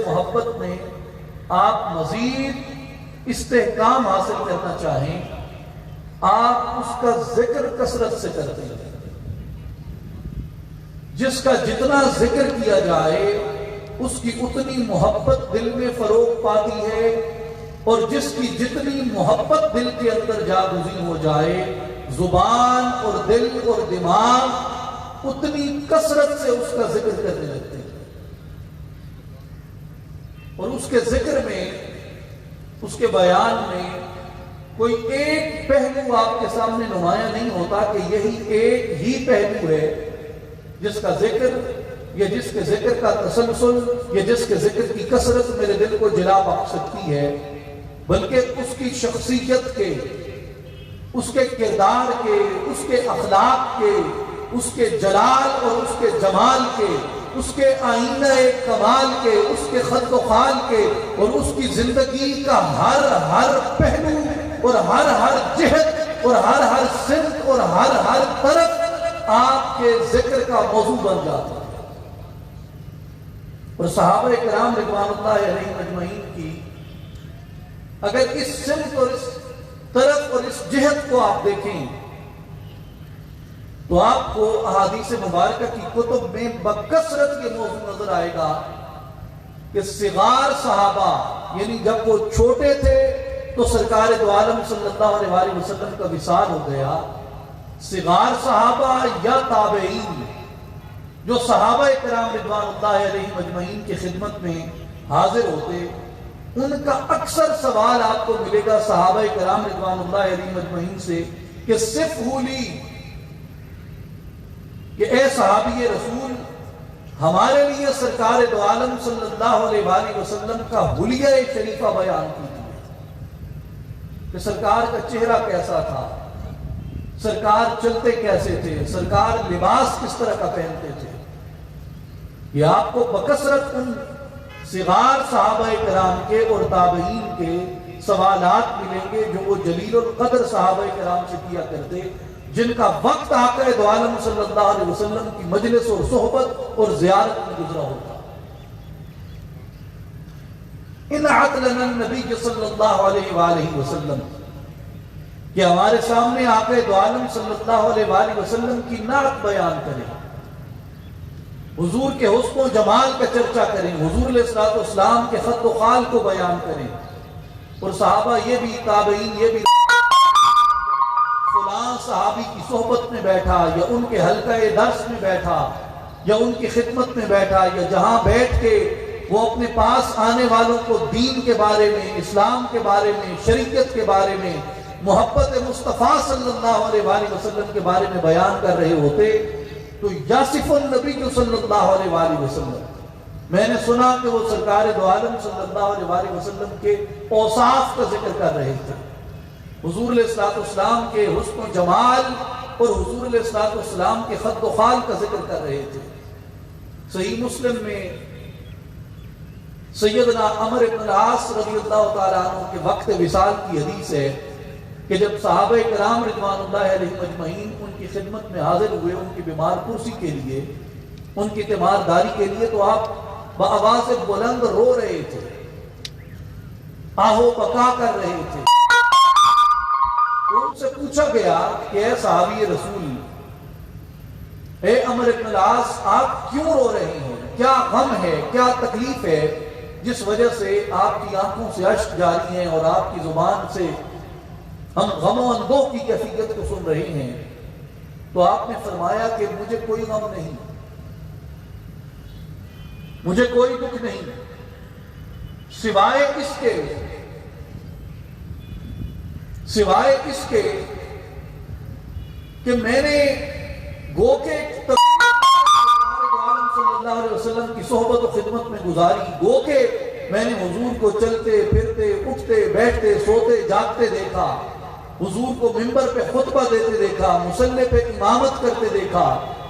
محبت میں آپ مزید استحکام حاصل کرنا چاہیں، آپ اس کا ذکر کثرت سے کرتے ہیں۔ جس کا جتنا ذکر کیا جائے اس کی اتنی محبت دل میں فروغ پاتی ہے، اور جس کی جتنی محبت دل کے اندر جاگزین ہو جائے، زبان اور دل اور دماغ اتنی کثرت سے اس کا ذکر کرنے لگتے ہیں، اور اس کے ذکر میں، اس کے بیان میں کوئی ایک پہلو آپ کے سامنے نمایاں نہیں ہوتا کہ یہی ایک ہی پہلو ہے جس کا ذکر یا جس کے ذکر کا تسلسل یا جس کے ذکر کی کثرت میرے دل کو جلا بخش سکتی ہے، بلکہ اس کی شخصیت کے، اس کے کردار کے، اس کے اخلاق کے، اس کے جلال اور اس کے جمال کے، اس کے آئینہ کمال کے، اس کے خط و خال کے، اور اس کی زندگی کا ہر پہلو اور ہر جہت اور ہر سمت اور ہر طرف آپ کے ذکر کا موضوع بن جاتا ہے۔ اور صحابہ کرام رضوان اللہ علیہم اجمعین کی اگر اس سمت اور اس طرف اور اس جہت کو آپ دیکھیں تو آپ کو احادیث مبارکہ کی کتب میں بکثرت یہ موضوع نظر آئے گا کہ صغار صحابہ، یعنی جب وہ چھوٹے تھے تو سرکار دو عالم صلی اللہ علیہ وسلم کا وصال ہو گیا، صغار صحابہ یا تابعین جو صحابہ کرام رضوان اللہ علیہم اجمعین کی خدمت میں حاضر ہوتے، ان کا اکثر سوال آپ کو ملے گا صحابہ کرام رضوان اللہ علیہم اجمعین سے کہ صفہ لی، کہ اے صحابی رسول ہمارے لیے سرکار دو عالم صلی اللہ علیہ وسلم کا حلیہ شریفہ بیان کیجیے، کہ سرکار کا چہرہ کیسا تھا، سرکار چلتے کیسے تھے، سرکار لباس کس طرح کا پہنتے تھے۔ یہ آپ کو بکثرت ان صغار صحابہ کرام کے اور تابعین کے سوالات ملیں گے جو وہ جلیل القدر صحابہ کرام سے کیا کرتے، جن کا وقت آقا دو عالم صلی اللہ علیہ وسلم کی مجلس اور صحبت اور زیارت میں گزرا ہوتا۔ انعت لنا النبی صلی اللہ علیہ وآلہ وسلم، کہ ہمارے سامنے آقا دو عالم صلی اللہ علیہ وآلہ وسلم کی نعت بیان کریں، حضور کے حسن و جمال کا چرچا کریں، حضور علیہ السلام کے خط و خال کو بیان کریں، اور صحابہ یہ بھی، تابعین یہ بھی، فلاں صحابی کی صحبت میں بیٹھا یا ان کے حلقہ درس میں بیٹھا یا ان کی خدمت میں بیٹھا یا جہاں بیٹھ کے وہ اپنے پاس آنے والوں کو دین کے بارے میں، اسلام کے بارے میں، شریعت کے بارے میں، محبت مصطفیٰ صلی اللہ علیہ وسلم کے بارے میں بیان کر رہے ہوتے، تو یاسف النبی صلی اللہ علیہ وسلم، میں نے سنا کہ وہ سرکار دو عالم صلی اللہ علیہ وسلم کے اوصاف کا ذکر کر رہے تھے، حضور علیہ السلام کے حسن و جمال اور حضور علیہ السلام کے خط و خال کا ذکر کر رہے تھے۔ صحیح مسلم میں سیدنا عمر بن العاص رضی اللہ تعالیٰ عنہ کے وقت وصال کی حدیث ہے کہ جب صحابہ کرام رضوان اللہ علیہم اجمعین ان کی خدمت میں حاضر ہوئے، ان کی بیمار پرسی کے لیے، ان کی تیمارداری کے لیے، تو آپ بآواز بلند رو رہے تھے، آہو بکا کر رہے تھے۔ تو ان سے پوچھا گیا کہ اے صحابی رسول، اے عمر بن العاص، آپ کیوں رو رہے ہیں؟ کیا غم ہے، کیا تکلیف ہے جس وجہ سے آپ کی آنکھوں سے اشک جاری ہیں اور آپ کی زبان سے ہم غم و اندوہ کی کیفیت کو سن رہے ہیں؟ تو آپ نے فرمایا کہ مجھے کوئی غم نہیں، مجھے کوئی دکھ نہیں، سوائے اس کے کہ میں نے گو کے صلی اللہ علیہ وسلم کی صحبت و خدمت میں گزاری، گو کہ میں نے حضور کو چلتے پھرتے، اٹھتے بیٹھتے، سوتے جاگتے دیکھا، حضور کو منبر پہ خطبہ دیتے دیکھا، مصلی پہ امامت کرتے دیکھا،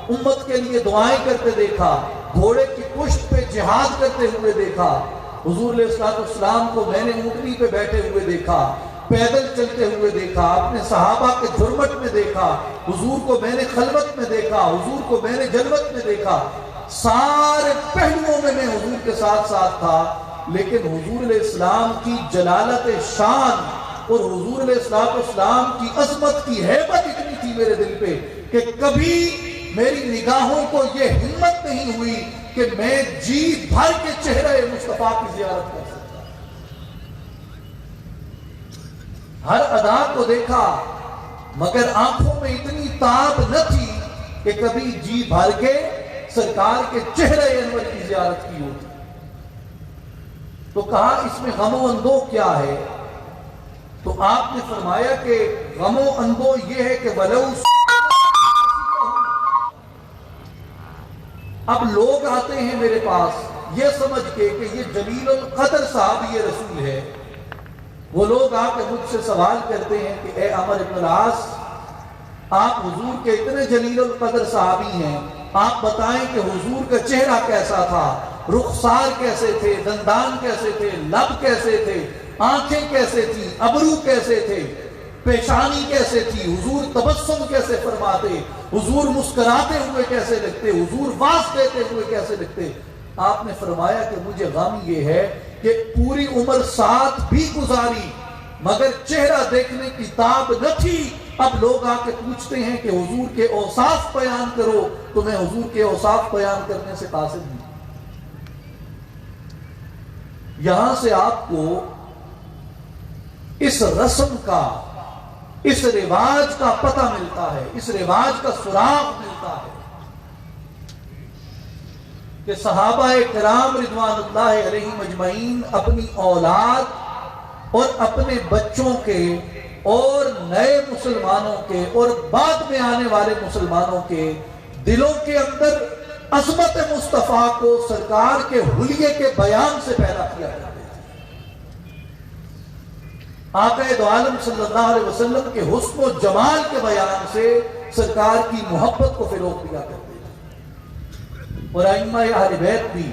امت کے لیے دعائیں کرتے دیکھا، گھوڑے کی پشت پہ جہاد کرتے ہوئے دیکھا، حضور علیہ السلام کو میں نے اونٹنی پہ بیٹھے ہوئے دیکھا، پیدل چلتے ہوئے دیکھا، اپنے صحابہ کے جھرمٹ میں دیکھا، حضور کو میں نے خلوت میں دیکھا، حضور کو میں نے جلوت میں دیکھا۔ سارے پہلوؤں میں حضور کے ساتھ ساتھ تھا، لیکن حضور علیہ السلام کی جلالت شان اور حضور علیہ السلام کی عظمت کی ہیبت اتنی تھی میرے دل پہ کہ کبھی میری نگاہوں کو یہ ہمت نہیں ہوئی کہ میں جی بھر کے چہرے مصطفیٰ کی زیارت کر سکتا۔ ہر ادا کو دیکھا مگر آنکھوں میں اتنی تاب نہ تھی کہ کبھی جی بھر کے سرکار کے چہرے انور کی زیارت کی ہوتی۔ تو کہا اس میں غم و اندوہ کیا ہے؟ تو آپ نے فرمایا کہ غم و اندوہ یہ ہے کہ ولو اب لوگ آتے ہیں میرے پاس یہ سمجھ کے کہ یہ جلیل القدر صحابی رسول ہے، وہ لوگ آ کے مجھ سے سوال کرتے ہیں کہ اے عمرو بن العاص، آپ حضور کے اتنے جلیل القدر صحابی ہیں، آپ بتائیں کہ حضور کا چہرہ کیسا تھا، رخسار کیسے تھے، دندان کیسے تھے، لب کیسے تھے، آنکھیں کیسے تھی، ابرو کیسے تھے، پیشانی کیسے تھی، حضور تبسم کیسے فرماتے، حضور مسکراتے ہوئے کیسے لگتے، حضور واس دیتے ہوئے کیسے لگتے؟ آپ نے فرمایا کہ مجھے غم یہ ہے کہ پوری عمر ساتھ بھی گزاری مگر چہرہ دیکھنے کی تاب نہ تھی۔ اب لوگ آ کے پوچھتے ہیں کہ حضور کے اوصاف بیان کرو تو میں حضور کے اوصاف بیان کرنے سے قاصر ہوں۔ یہاں سے آپ کو اس رسم کا، اس رواج کا پتہ ملتا ہے، اس رواج کا سراغ ملتا ہے کہ صحابہ کرام رضوان اللہ علیہم اجمعین اپنی اولاد اور اپنے بچوں کے اور نئے مسلمانوں کے اور بعد میں آنے والے مسلمانوں کے دلوں کے اندر عظمت مصطفیٰ کو سرکار کے حلیے کے بیان سے پیدا کیا کرتے تھے، آقا دو عالم صلی اللہ علیہ وسلم کے حسن و جمال کے بیان سے سرکار کی محبت کو فروغ دیا کرتے تھے۔ اور ائمہ اہل بیت بھی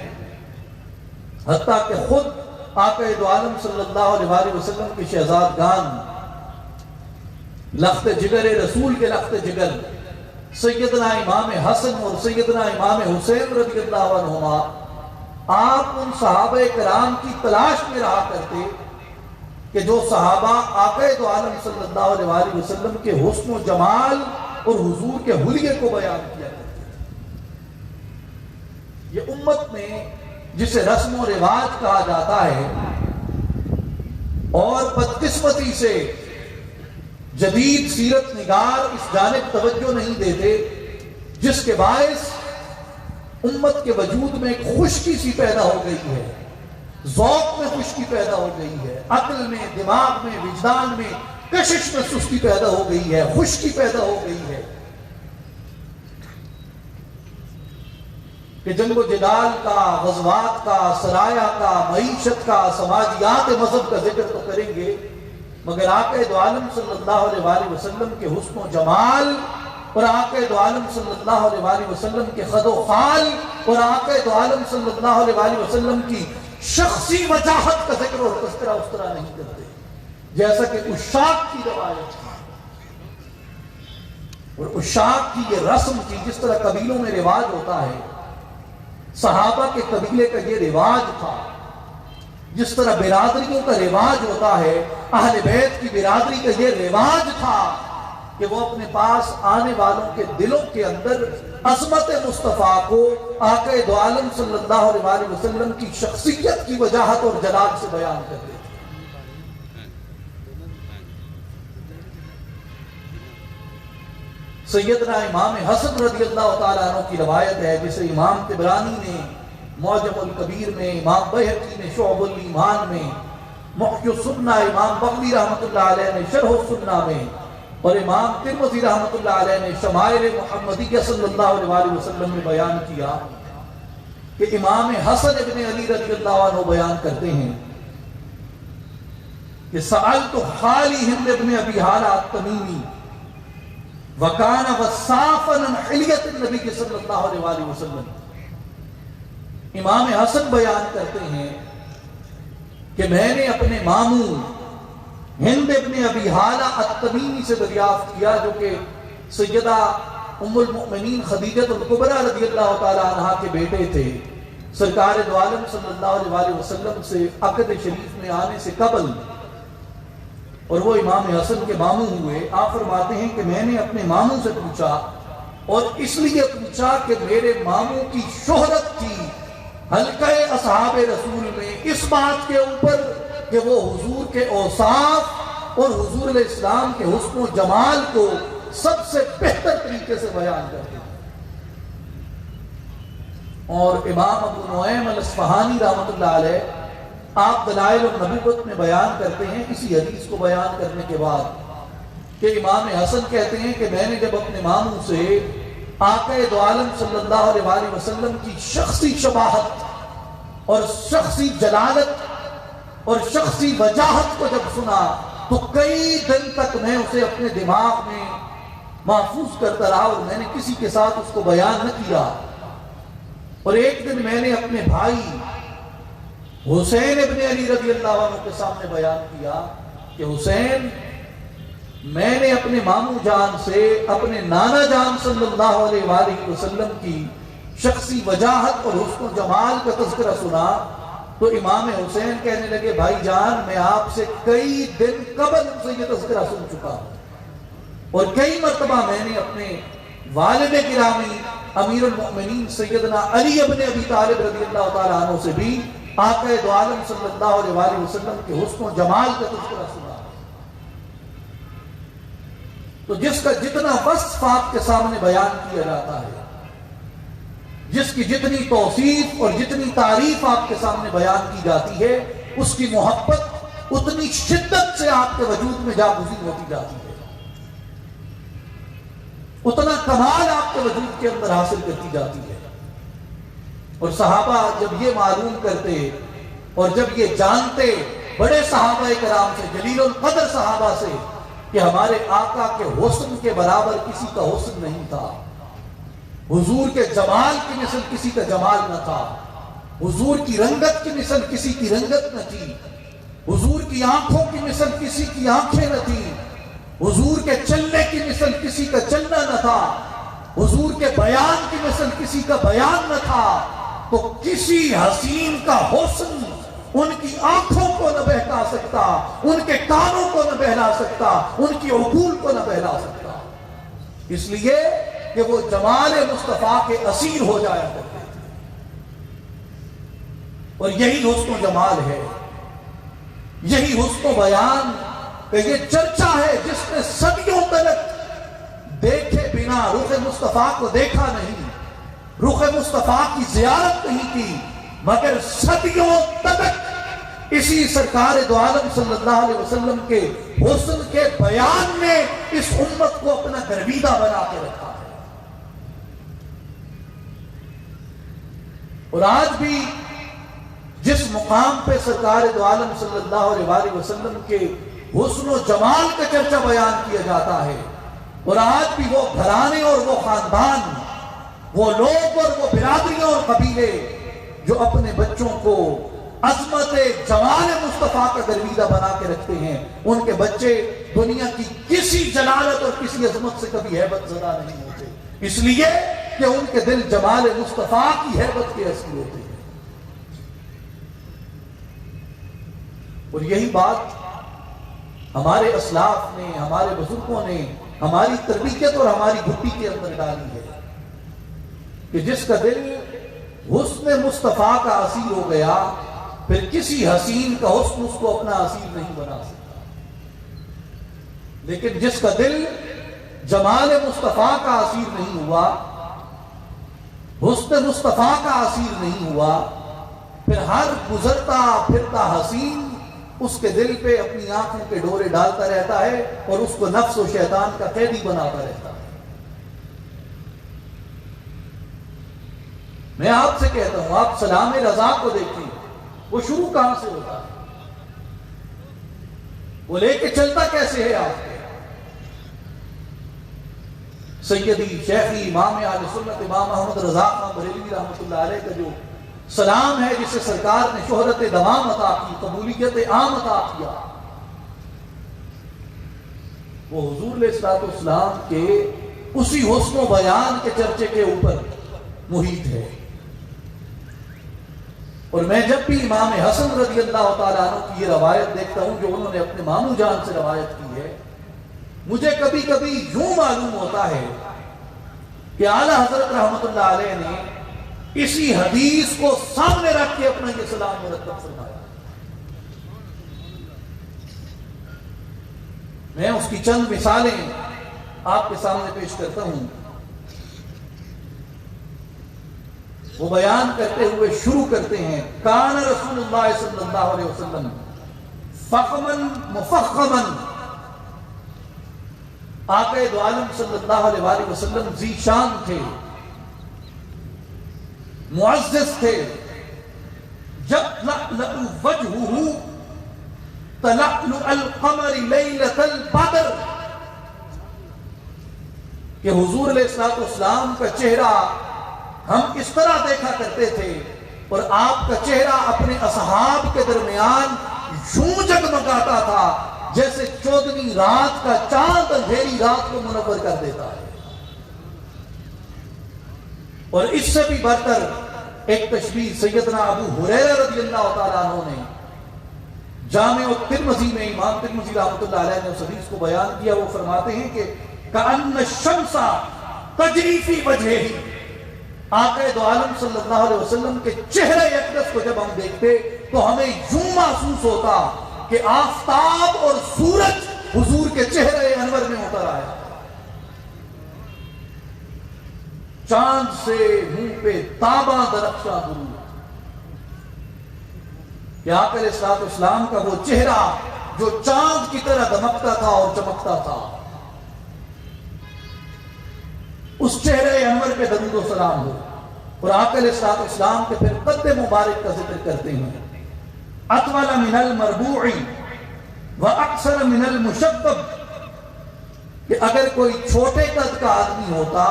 حتیٰ کہ خود آقا دو عالم صلی اللہ علیہ وسلم کے شہزادگان، لخت جگر رسول کے لخت جگر سیدنا امام حسن اور سیدنا امام حسین رضی اللہ عنہما، آپ ان صحابہ کرام کی تلاش میں رہا کرتے کہ جو صحابہ آقا دو عالم صلی اللہ علیہ وسلم کے حسن و جمال اور حضور کے حلیے کو بیان کیا کرتے ہیں۔ یہ امت میں جسے رسم و رواج کہا جاتا ہے، اور بدقسمتی سے جدید سیرت نگار اس جانب توجہ نہیں دیتے، جس کے باعث امت کے وجود میں ایک خشکی سی پیدا ہو گئی ہے، ذوق میں خشکی پیدا ہو گئی ہے، عقل میں، دماغ میں، وجدان میں کشش میں سستی پیدا ہو گئی ہے، خشکی پیدا ہو گئی ہے کہ جنگ و جدال کا، غزوات کا، سرایہ کا، معیشت کا، سماجیات مذہب کا ذکر تو کریں گے، مگر آقا دو عالم صلی اللہ علیہ وسلم کے حسن و جمال اور آقا دو عالم صلی اللہ علیہ وسلم کے خد و خال اور آقا دو عالم صلی اللہ علیہ وسلم کی شخصی وجاہت کا ذکر اور تذکرہ اس طرح نہیں کرتے جیسا کہ عشاق کی روایت تھی اور عشاق کی یہ رسم تھی۔ جس طرح قبیلوں میں رواج ہوتا ہے، صحابہ کے قبیلے کا یہ رواج تھا، جس طرح برادریوں کا رواج ہوتا ہے، اہل بیت کی برادری کا یہ رواج تھا کہ وہ اپنے پاس آنے والوں کے دلوں کے اندر عظمت مصطفیٰ کو، آقا دو عالم صلی اللہ علیہ وسلم کی شخصیت کی وجاہت اور جلال سے بیان کرتے تھے۔ سیدنا امام حسن رضی اللہ تعالیٰ عنہ کی روایت ہے، جسے امام طبرانی نے معجم الکبیر میں، امام بہقی نے شعب الایمان میں، محی السنہ امام بغوی رحمۃ اللہ علیہ نے شرح السنہ میں، اور امام ترمذی رحمۃ اللہ علیہ نے شمائل محمدیہ صلی اللہ علیہ وسلم میں بیان کیا کہ امام حسن ابن علی رضی اللہ عنہ بیان کرتے ہیں کہ سألت خالی ہند ابن ابی حالہ التمیمی وَكَانَ وَصَّافًا عَنْ حِلْيَةِ النَّبِيِّ صلی اللہ علیہ وسلم۔ امام حسن بیان کرتے ہیں کہ میں نے اپنے ماموں ہند ابن ابی حالہ التمیمی سے دریافت کیا، جو کہ سیدہ ام المؤمنین خدیجہ الکبریٰ رضی اللہ تعالی عنہا کے بیٹے تھے، سرکار دو عالم صلی اللہ علیہ وسلم سے عقد شریف میں آنے سے قبل، اور وہ امام حسن کے ماموں ہوئے. آپ فرماتے ہیں کہ میں نے اپنے ماموں سے پوچھا، اور اس لیے پوچھا کہ میرے ماموں کی شہرت تھی حلقہ اصحاب رسول میں اس بات کے اوپر کہ وہ حضور کے اوصاف اور حضور علیہ السلام کے حسن و جمال کو سب سے بہتر طریقے سے بیان کرتے ہیں. اور امام ابو نعیم الاصفہانی رحمۃ اللہ علیہ آپ دلائل النبوت میں بیان کرتے ہیں اسی حدیث کو بیان کرنے کے بعد کہ امام حسن کہتے ہیں کہ میں نے جب اپنے ماموں سے آقا دو عالم صلی اللہ علیہ وسلم کی شخصی شباہت اور شخصی جلالت اور شخصی وجاہت کو جب سنا تو کئی دن تک میں اسے اپنے دماغ میں محفوظ کرتا رہا اور میں نے کسی کے ساتھ اس کو بیان نہ کیا. اور ایک دن میں نے اپنے بھائی حسین ابن علی رضی اللہ عنہ کے سامنے بیان کیا کہ حسین، میں نے اپنے ماموں جان سے اپنے نانا جان صلی اللہ علیہ وآلہ وسلم کی شخصی وجاہت اور حسن و جمال کا تذکرہ سنا. تو امام حسین کہنے لگے بھائی جان، میں آپ سے کئی دن قبل سے یہ تذکرہ سن چکا ہوں، اور کئی مرتبہ میں نے اپنے والد گرامی امیر المؤمنین سیدنا علی ابن ابی طالب رضی اللہ تعالیٰ عنہ سے بھی آقا دو عالم صلی اللہ علیہ وآلہ وسلم کے حسن و جمال کا تذکرہ سنا. تو جس کا جتنا وصف آپ کے سامنے بیان کیا جاتا ہے، جس کی جتنی توصیف اور جتنی تعریف آپ کے سامنے بیان کی جاتی ہے، اس کی محبت اتنی شدت سے آپ کے وجود میں جاگزین ہوتی جاتی ہے، اتنا کمال آپ کے وجود کے اندر حاصل کرتی جاتی ہے. اور صحابہ جب یہ معلوم کرتے اور جب یہ جانتے بڑے صحابہ کرام سے، جلیل القدر صحابہ سے، کہ ہمارے آقا کے حسن کے برابر کسی کا حسن نہیں تھا، حضور کے جمال کی مثل کسی کا جمال نہ تھا، حضور کی رنگت کی مثل کسی کی رنگت نہ تھی، حضور کی آنکھوں کی مثل کسی کی آنکھیں نہ تھی، حضور کے چلنے کی مثل کسی کا چلنا نہ تھا، حضور کے بیان کی مثل کسی کا بیان نہ تھا. تو کسی حسین کا حسن ان کی آنکھوں کو نہ بہلا سکتا، ان کے کانوں کو نہ بہلا سکتا، ان کی عقول کو نہ بہلا سکتا، اس لیے کہ وہ جمال مصطفیٰ کے اسیر ہو جایا کرتے تھے. اور یہی حسن و جمال ہے، یہی حسن و بیان کہ یہ چرچا ہے جس نے صدیوں تک دیکھے بنا رخ مصطفیٰ کو دیکھا نہیں، رخ مصطفیٰ کی زیارت نہیں کی، مگر صدیوں تک اسی سرکار دو عالم صلی اللہ علیہ وسلم کے حسن کے بیان نے اس امت کو اپنا گرویدہ بنا کے رکھا ہے. اور آج بھی جس مقام پہ سرکار دو عالم صلی اللہ علیہ وآلہ وسلم کے حسن و جمال کا چرچا بیان کیا جاتا ہے، اور آج بھی وہ گھرانے اور وہ خاندان، وہ لوگ اور وہ برادریاں اور قبیلے جو اپنے بچوں کو عظمت جمال مصطفیٰ کا گرویدہ بنا کے رکھتے ہیں، ان کے بچے دنیا کی کسی جلالت اور کسی عظمت سے کبھی ہیبت زدہ نہیں ہوتے، اس لیے کہ ان کے دل جمال مصطفیٰ کی ہیبت کے اسیر ہوتے ہیں. اور یہی بات ہمارے اسلاف نے، ہمارے بزرگوں نے ہماری تربیت اور ہماری گھٹی کے اندر ڈالی ہے کہ جس کا دل حسن مصطفیٰ کا اسیر ہو گیا، پھر کسی حسین کا حسن اس کو اپنا اسیر نہیں بنا سکتا. لیکن جس کا دل جمال مصطفیٰ کا اسیر نہیں ہوا، حسن مصطفیٰ کا اسیر نہیں ہوا، پھر ہر گزرتا پھرتا حسین اس کے دل پہ اپنی آنکھوں کے ڈورے ڈالتا رہتا ہے اور اس کو نفس و شیطان کا قیدی بناتا رہتا ہے. میں آپ سے کہتا ہوں، آپ سلام رضا کو دیکھیں، وہ شروع کہاں سے ہوتا ہے، وہ لے کے چلتا کیسے ہے آپ کے؟ سیدی شیخی امام اہل سنت امام احمد رضا خان بریلوی رحمۃ اللہ علیہ کا جو سلام ہے، جسے سرکار نے شہرت دوام عطا کی، قبولیت عام عطا کیا، وہ حضور علیہ الصلوۃ والسلام کے اسی حسن و بیان کے چرچے کے اوپر محیط ہے۔ اور میں جب بھی امام حسن رضی اللہ تعالیٰ عنہ کی یہ روایت دیکھتا ہوں جو انہوں نے اپنے ماموں جان سے روایت کی ہے، مجھے کبھی کبھی یوں معلوم ہوتا ہے کہ اعلیٰ حضرت رحمت اللہ علیہ نے اسی حدیث کو سامنے رکھ کے اپنا یہ سلام مرتب فرمایا۔ میں اس کی چند مثالیں آپ کے سامنے پیش کرتا ہوں۔ وہ بیان کرتے ہوئے شروع کرتے ہیں، کان رسول اللہ صلی اللہ علیہ وسلم فخمن مفخمن، آقا دو عالم صلی اللہ علیہ وآلہ وسلم ذی شان تھے، معزز تھے، یطلأ وجہہ تلألؤ القمر لیلۃ البدر، کہ حضور علیہ السلام کا چہرہ ہم اس طرح دیکھا کرتے تھے اور آپ کا چہرہ اپنے اصحاب کے درمیان یوں جگمگاتا تھا جیسے چودھویں رات کا چاند اندھیری رات کو منور کر دیتا ہے۔ اور اس سے بھی برتر ایک تشبیہ سیدنا ابو ہریرہ رضی اللہ تعالیٰ عنہ نے جامع الترمذی میں امام ترمذی رحمۃ اللہ علیہ نے اس حدیث کو بیان کیا۔ وہ فرماتے ہیں کہ کأن الشمس تجری فی وجہہ، آقا دو عالم صلی اللہ علیہ وسلم کے چہرے اقدس کو جب ہم دیکھتے تو ہمیں یوں محسوس ہوتا کہ آفتاب اور سورج حضور کے چہرے انور میں اتر آیا، چاند سے منہ پہ تاباں درخشاں درود، کہ آقا علیہ السلام کا وہ چہرہ جو چاند کی طرح دمکتا تھا اور چمکتا تھا، اس چہرے انور پہ درود و سلام ہو۔ اور آقا علیہ السلام کے پھر قد مبارک کا ذکر کرتے ہیں، اطول من المربوع واکثر من المشبب، کہ اگر کوئی چھوٹے قد کا آدمی ہوتا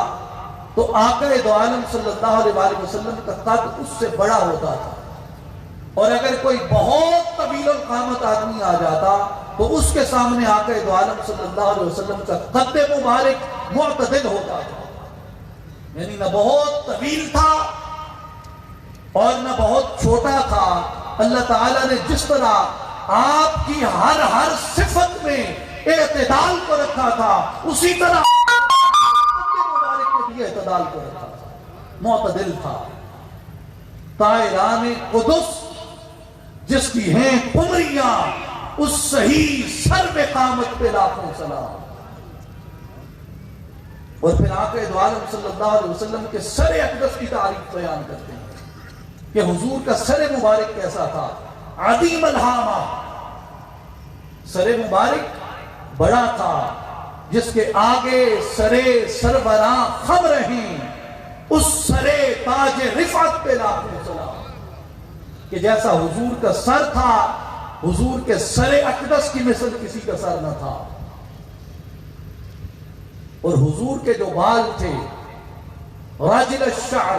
تو آقا دو عالم صلی اللہ علیہ وآلہ وسلم کا قد اس سے بڑا ہوتا تھا، اور اگر کوئی بہت طویل القامت آدمی آ جاتا تو اس کے سامنے آقا دو عالم صلی اللہ علیہ وسلم کا قد مبارک معتدل ہوتا تھا، یعنی نہ بہت طویل تھا اور نہ بہت چھوٹا تھا۔ اللہ تعالیٰ نے جس طرح آپ کی ہر صفت میں اعتدال کو رکھا تھا، اسی طرح مبارک نے بھی اعتدال کو رکھا تھا، معتدل تھا۔ طائران قدس جس کی ہیں قمریاں، اس صحیح سر میں قامت پہ لاکھوں سلام۔ اور پھر آقا دو عالم صلی اللہ علیہ وسلم کے سر اقدس کی تعریف بیان کرتے ہیں کہ حضور کا سر مبارک کیسا تھا، عظیم الہامہ، سر مبارک بڑا تھا جس کے آگے سرے سربراں خم رہیں، اس سرے تاج رفعت پہ لاکھوں سلام، کہ جیسا حضور کا سر تھا، حضور کے سر اقدس کی مثل کسی کا سر نہ تھا۔ اور حضور کے جو بال تھے راجل الشعر،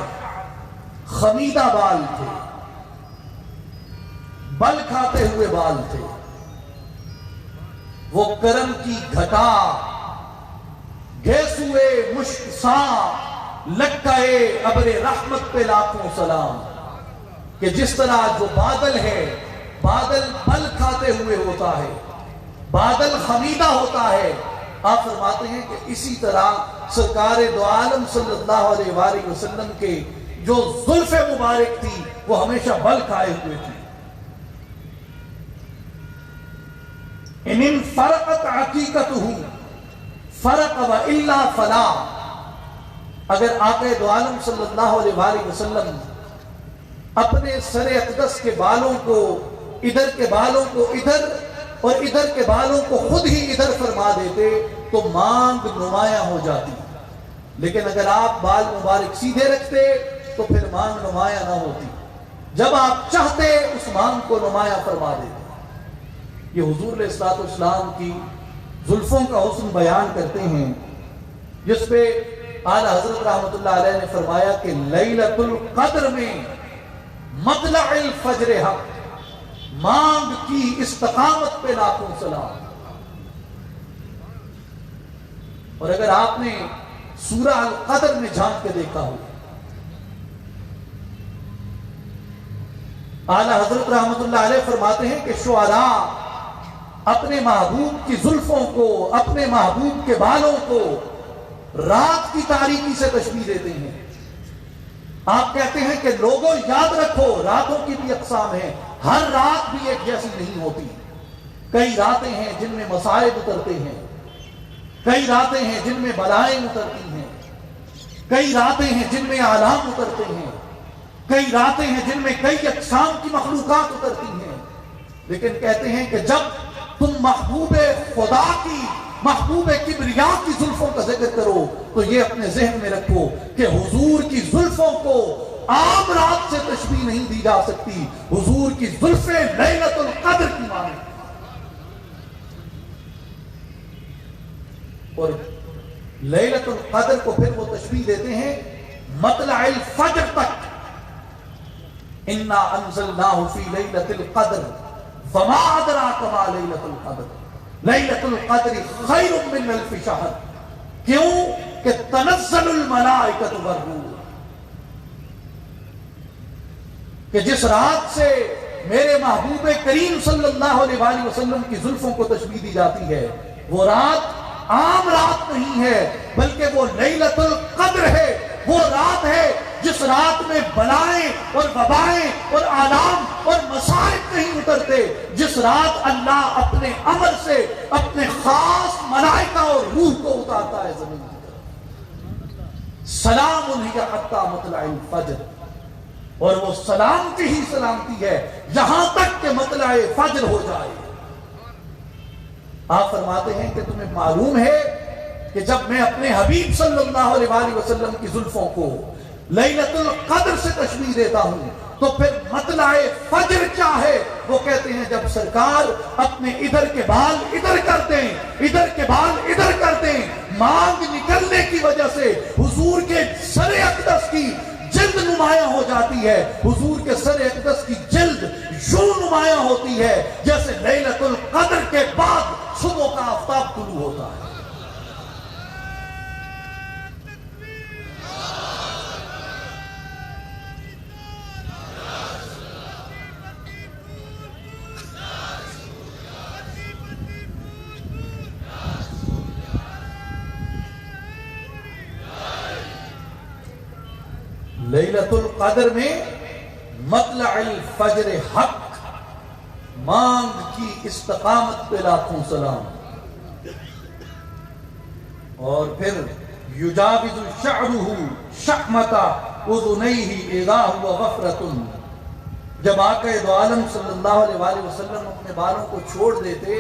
خمیدہ بال تھے، بل کھاتے ہوئے بال تھے، وہ کرم کی گھٹا گھیسوئے مشک ساں لٹکائے ابر رحمت پہ لاکھوں سلام، کہ جس طرح جو بادل ہے، بادل بل کھاتے ہوئے ہوتا ہے، بادل خمیدہ ہوتا ہے، آپ فرماتے ہیں کہ اسی طرح سرکار دو عالم صلی اللہ علیہ وآلہ وسلم کے جو زلف مبارک تھی وہ ہمیشہ بل کھائے ہوئے تھی۔ ان فرقت عقیقتہ فرق و الا فلا، اگر آقا دو عالم صلی اللہ علیہ وآلہ وسلم اپنے سر اقدس کے بالوں کو، ادھر کے بالوں کو ادھر اور ادھر کے بالوں کو خود ہی ادھر فرما دیتے تو مانگ نمایاں ہو جاتی، لیکن اگر آپ بال مبارک سیدھے رکھتے تو پھر مانگ نمایاں نہ ہوتی، جب آپ چاہتے اس مانگ کو نمایاں فرما دیتے۔ یہ حضور علیہ السلام کی زلفوں کا حسن بیان کرتے ہیں، جس پہ اعلیٰ حضرت رحمت اللہ علیہ نے فرمایا کہ لیلۃ القدر میں مطلع الفجر حق، مانگ کی استقامت پہ لاکھوں سلام۔ اور اگر آپ نے سورہ القدر میں جھانک کے دیکھا ہو. اعلیٰ حضرت رحمت اللہ علیہ فرماتے ہیں کہ شعراء اپنے محبوب کی زلفوں کو، اپنے محبوب کے بالوں کو رات کی تاریکی سے تشبیہ دیتے ہیں. آپ کہتے ہیں کہ لوگوں یاد رکھو راتوں کی بھی اقسام ہیں، ہر رات بھی ایک جیسی نہیں ہوتی. کئی راتیں ہیں جن میں مصائب اترتے ہیں، کئی راتیں ہیں جن میں بلائیں اترتی ہیں، کئی راتیں ہیں جن میں آلام اترتے ہیں، کئی راتیں ہیں جن میں کئی اقسام کی مخلوقات اترتی ہیں. لیکن کہتے ہیں کہ جب تم محبوب خدا کی، محبوب کبریا کی زلفوں کا ذکر کرو تو یہ اپنے ذہن میں رکھو کہ حضور کی زلفوں کو عام رات سے تشبیہ نہیں دی جا سکتی. حضور کی زلفیں لیلۃ القدر کی مانند، اور لیلۃ القدر کو پھر وہ تشبیہ دیتے ہیں مطلع الفجر تک. انا انزلناہ فی لیلۃ القدر وما ادراک ما لیلۃ القدر لیلۃ القدر خیر من الف شہر. کیوں کہ تنزل الملائکۃ والروح، کہ جس رات سے میرے محبوب کریم صلی اللہ علیہ وآلہ وسلم کی زلفوں کو تشبیہ دی جاتی ہے، وہ رات عام رات نہیں ہے بلکہ وہ لیلۃ القدر ہے. وہ رات ہے جس رات میں بلائیں اور وبائیں اور آلام اور مصائب نہیں اترتے، جس رات اللہ اپنے امر سے اپنے خاص ملائکہ اور روح کو اتارتا ہے زمین کی طرف. سلام ہی حتی مطلع الفجر، اور وہ سلامتی ہی سلامتی ہے یہاں تک کہ مطلع فجر ہو جائے. آپ فرماتے ہیں کہ تمہیں معلوم ہے کہ جب میں اپنے حبیب صلی اللہ علیہ وآلہ وسلم کی زلفوں کو لیلۃ القدر سے تشبیہ دیتا ہوں تو پھر مطلع فجر کیا ہے؟ وہ کہتے ہیں جب سرکار اپنے ادھر کے بال ادھر کر دیں، ادھر کے بال ادھر کر دیں، مانگ نکلنے کی وجہ سے حضور کے سر اقدس کی جلد نمایاں ہو جاتی ہے. حضور کے سر اقدس کی جلد یوں نمایاں ہوتی ہے جیسے لیلۃ القدر کے بعد صبح کا آفتاب طلوع ہوتا ہے. لیلۃ القدر میں مطلع الفجر حق، مانگ کی استقامت پہ لاکھوں سلام. اور پھر یجاوز شعرہ شحمۃ اذنیہ اذا هو غفرۃ. جب آقا دو عالم صلی اللہ علیہ وآلہ وسلم اپنے بالوں کو چھوڑ دیتے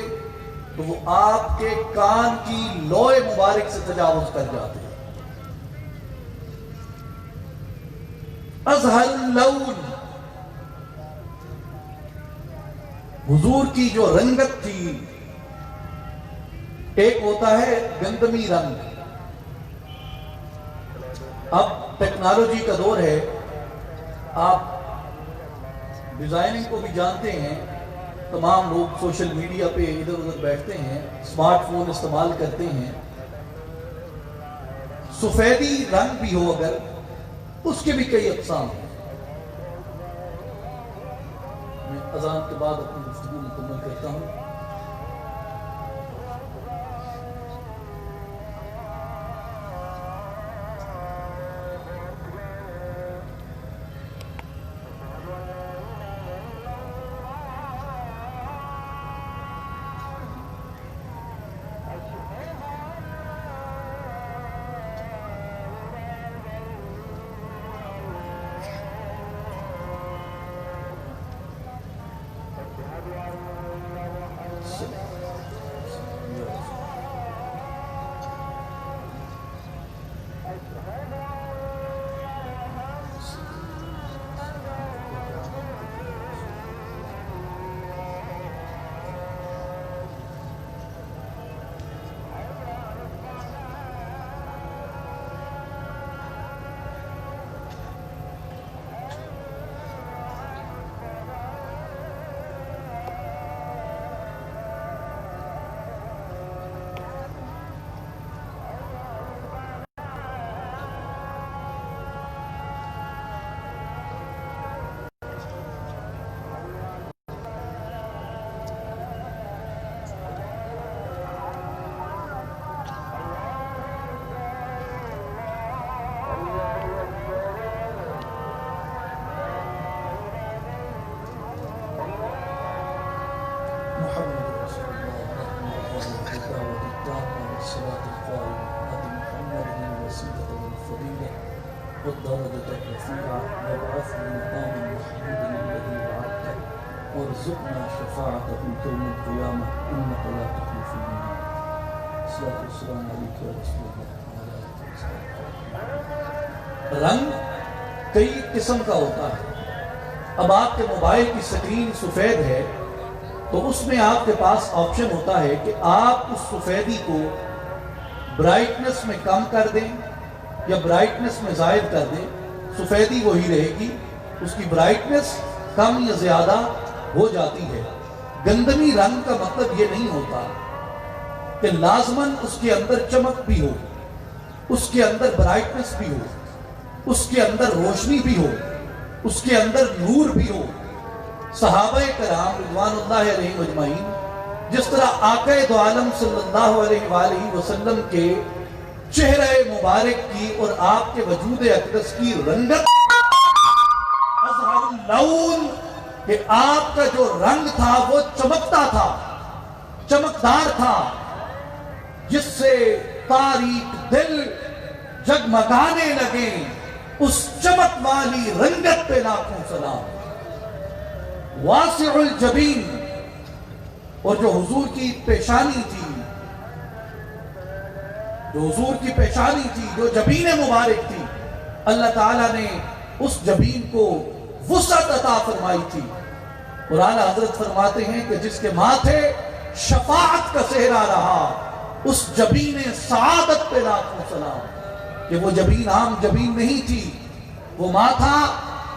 تو وہ آپ کے کان کی لوح مبارک سے تجاوز کر جاتے. ازہر اللون، حضور کی جو رنگت تھی، ایک ہوتا ہے گندمی رنگ. اب ٹیکنالوجی کا دور ہے، آپ ڈیزائننگ کو بھی جانتے ہیں. تمام لوگ سوشل میڈیا پہ ادھر ادھر بیٹھتے ہیں، اسمارٹ فون استعمال کرتے ہیں. سفیدی رنگ بھی ہو اگر، اس کے بھی کئی اقسام ہیں. میں اذان کے بعد اپنی گفتگو مکمل کرتا ہوں. محمد رسول اللہ الدعوة التامة والصلاة القائمة آت محمد الوسيلة والفضيلة والدرجة الرفيعة وابعثه مقاما محمودا الذي وعدته وارزقنا شفاعته يوم القيامة إنك لا تخلف الميعاد. الصلاة والسلام عليك يا رسول الله وعلى آله وصحبه. رنگ کئی قسم کا ہوتا ہے. اب آپ کے موبائل کی سکرین سفید ہے تو اس میں آپ کے پاس آپشن ہوتا ہے کہ آپ اس سفیدی کو برائٹنس میں کم کر دیں یا برائٹنس میں زائد کر دیں. سفیدی وہی رہے گی, اس کی برائٹنس کم یا زیادہ ہو جاتی ہے. گندمی رنگ کا مطلب یہ نہیں ہوتا کہ لازماً اس کے اندر چمک بھی ہو, اس کے اندر برائٹنس بھی ہو, اس کے اندر روشنی بھی ہو, اس کے اندر نور بھی ہو. صحابہ کرام رضوان اللہ علیہم اجمعین جس طرح آقا دو عالم صلی اللہ علیہ وآلہ وسلم کے چہرہ مبارک کی اور آپ کے وجود اقدس کی رنگت اظہر اللون کہ آپ کا جو رنگ تھا وہ چمکتا تھا, چمکدار تھا, جس سے تاریک دل جگمگانے لگے. اس چمک والی رنگت پہ لاکھوں سلام. واسع الجبین, اور جو حضور کی پیشانی تھی, جو حضور کی پیشانی تھی, جو جبین مبارک تھی, اللہ تعالیٰ نے اس جبین کو وسعت عطا فرمائی تھی. اور اعلیٰ حضرت فرماتے ہیں کہ جس کے ماتھے شفاعت کا صحرا رہا, اس جبین سعادت پہ لاکھوں سلام. کہ وہ جبین عام جبین نہیں تھی, وہ ماتھا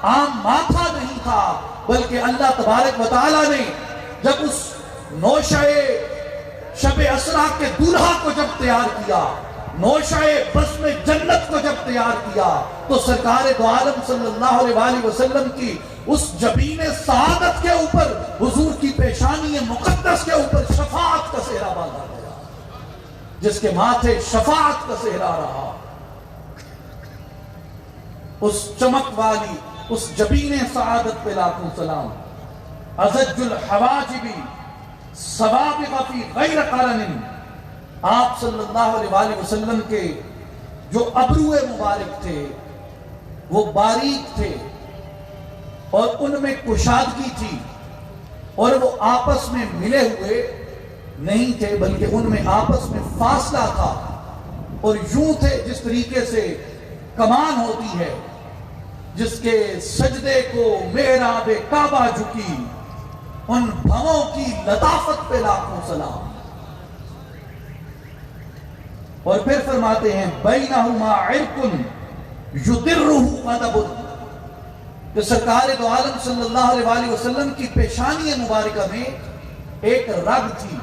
عام ماتھا نہیں تھا, بلکہ اللہ تبارک و تعالیٰ نے جب اس نوشہ شب اسرا کے دولہا کو جب تیار کیا, نوشہ بزم جنت کو جب تیار کیا, تو سرکار دو عالم صلی اللہ علیہ وآلہ وسلم کی اس جبین سعادت کے اوپر, حضور کی پیشانی مقدس کے اوپر شفاعت کا صحرا باندھا گیا. جس کے ماتھے شفاعت کا صحرا رہا, اس چمک والی اس جبین سعادت پہ لاکھوں سلام. ازج الحواجب سوابغ فی غیر قرن, آپ صلی اللہ علیہ وآلہ وسلم کے جو ابرو مبارک تھے وہ باریک تھے اور ان میں کشادگی تھی, اور وہ آپس میں ملے ہوئے نہیں تھے بلکہ ان میں آپس میں فاصلہ تھا, اور یوں تھے جس طریقے سے کمان ہوتی ہے جس کے سجدے کو محراب کعبہ جھکی, ان بھووں کی لطافت پہ لاکھوں سلام. اور پھر فرماتے ہیں بینہما عرق یدرہ ادب, کہ سرکار دو عالم صلی اللہ علیہ وآلہ وسلم کی پیشانی مبارکہ میں ایک رگ تھی.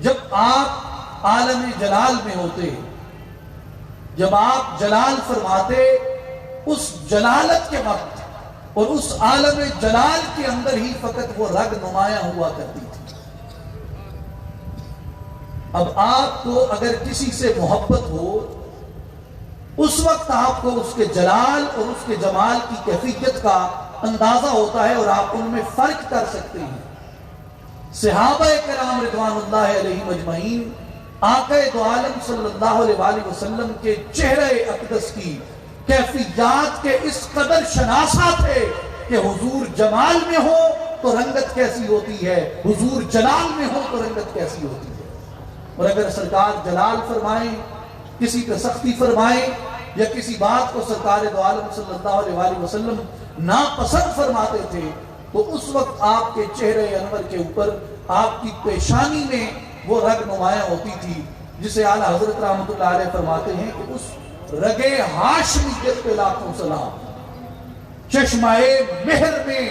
جب آپ عالم جلال میں ہوتے, جب آپ جلال فرماتے, اس جلالت کے وقت اور اس عالم جلال کے اندر ہی فقط وہ رگ نمایاں ہوا کرتی تھی. اب آپ کو اگر کسی سے محبت ہو, اس وقت آپ کو اس کے جلال اور اس کے جمال کی کیفیت کا اندازہ ہوتا ہے اور آپ ان میں فرق کر سکتے ہیں. صحابہ کرام رضوان اللہ علیہم اجمعین آقا دو عالم صلی اللہ علیہ وآلہ وسلم کے چہرہ اقدس کی کیفیات کے اس قدر شناسا تھے کہ حضور جمال میں ہو تو رنگت کیسی ہوتی ہے, حضور جلال میں ہو تو رنگت کیسی ہوتی ہے. اور اگر سرکار جلال فرمائیں, کسی پہ سختی فرمائیں, یا کسی بات کو سرکار دو عالم صلی اللہ علیہ وآلہ وسلم ناپسند فرماتے تھے, تو اس وقت آپ کے چہرے انور کے اوپر آپ کی پیشانی میں وہ رگ نمایاں ہوتی تھی, جسے اعلیٰ حضرت رحمت اللہ علیہ فرماتے ہیں کہ اس رگے ہاشمیت پہ لاکھوں سلام. چشمہ مہر میں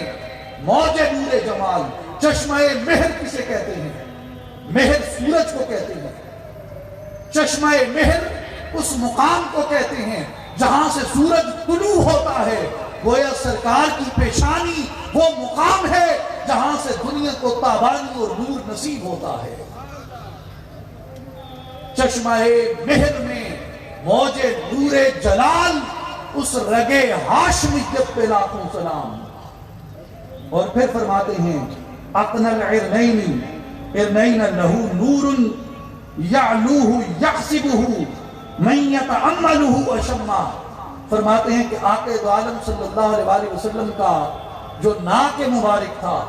موج نور جمال. چشمہ مہر کسے کہتے ہیں؟ مہر سورج کو کہتے ہیں. چشمہ مہر اس مقام کو کہتے ہیں جہاں سے سورج طلوع ہوتا ہے. گویا سرکار کی پیشانی وہ مقام ہے جہاں سے دنیا کو تابانی اور نور نصیب ہوتا ہے. چشمہ مہر میں موج نور جلال, اس رگے ہاشمیت پہ لاکھوں سلام. اور پھر فرماتے ہیں اقن العرنین ارنین لہو نور یعلوہ یحسبہ من یتعملہ اشما. فرماتے ہیں کہ آقا دو عالم صلی اللہ علیہ وآلہ وسلم کا جو ناک مبارک تھا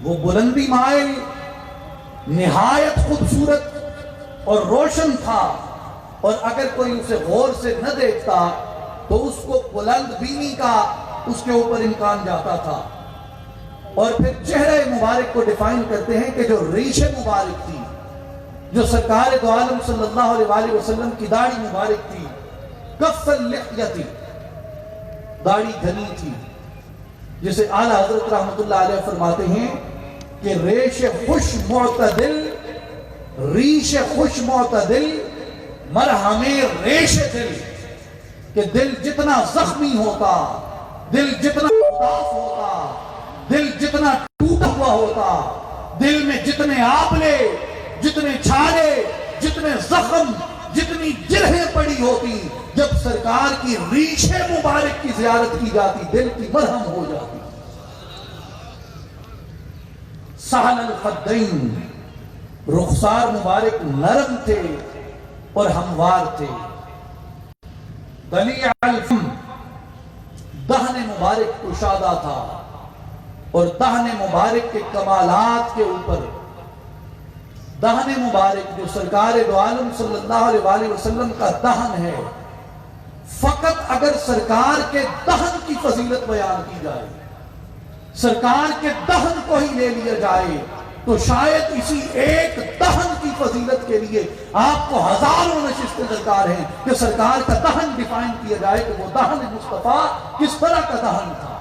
وہ بلندی مائل نہایت خوبصورت اور روشن تھا، اور اگر کوئی اسے غور سے نہ دیکھتا تو اس کو بلند بینی کا اس کے اوپر امکان جاتا تھا. اور پھر چہرہ مبارک کو ڈیفائن کرتے ہیں کہ جو ریش مبارک تھی، جو سرکار دو عالم صلی اللہ علیہ وآلہ وسلم کی داڑھی مبارک تھی، کف اللحیہ تھی، داڑھی گھنی تھی، جسے اعلیٰ حضرت رحمت اللہ علیہ فرماتے ہیں کہ ریش خوش معتدل، ریش خوش معتدل، مرہم ریش دل. کہ دل جتنا زخمی ہوتا، دل جتنا اداس ہوتا، دل جتنا ٹوٹا ہوا ہوتا، دل میں جتنے آبلے، جتنے چھالے، جتنے زخم، جتنی جرہیں پڑی ہوتی، جب سرکار کی ریش مبارک کی زیارت کی جاتی دل کی مرہم ہو جاتی. سہل الخدین، رخسار مبارک نرم تھے اور ہموار تھے. دلیع الفم، دہن مبارک کشادہ تھا، اور دہن مبارک کے کمالات کے اوپر دہن مبارک جو سرکار دو عالم صلی اللہ علیہ وآلہ وسلم کا دہن ہے، فقط اگر سرکار کے دہن کی فضیلت بیان کی جائے، سرکار کے دہن کو ہی لے لیا جائے، تو شاید اسی ایک دہن کی فضیلت کے لیے آپ کو ہزاروں نشستیں درکار ہیں کہ سرکار کا دہن ڈیفائن کیا جائے کہ وہ دہن مصطفیٰ کس طرح کا دہن تھا.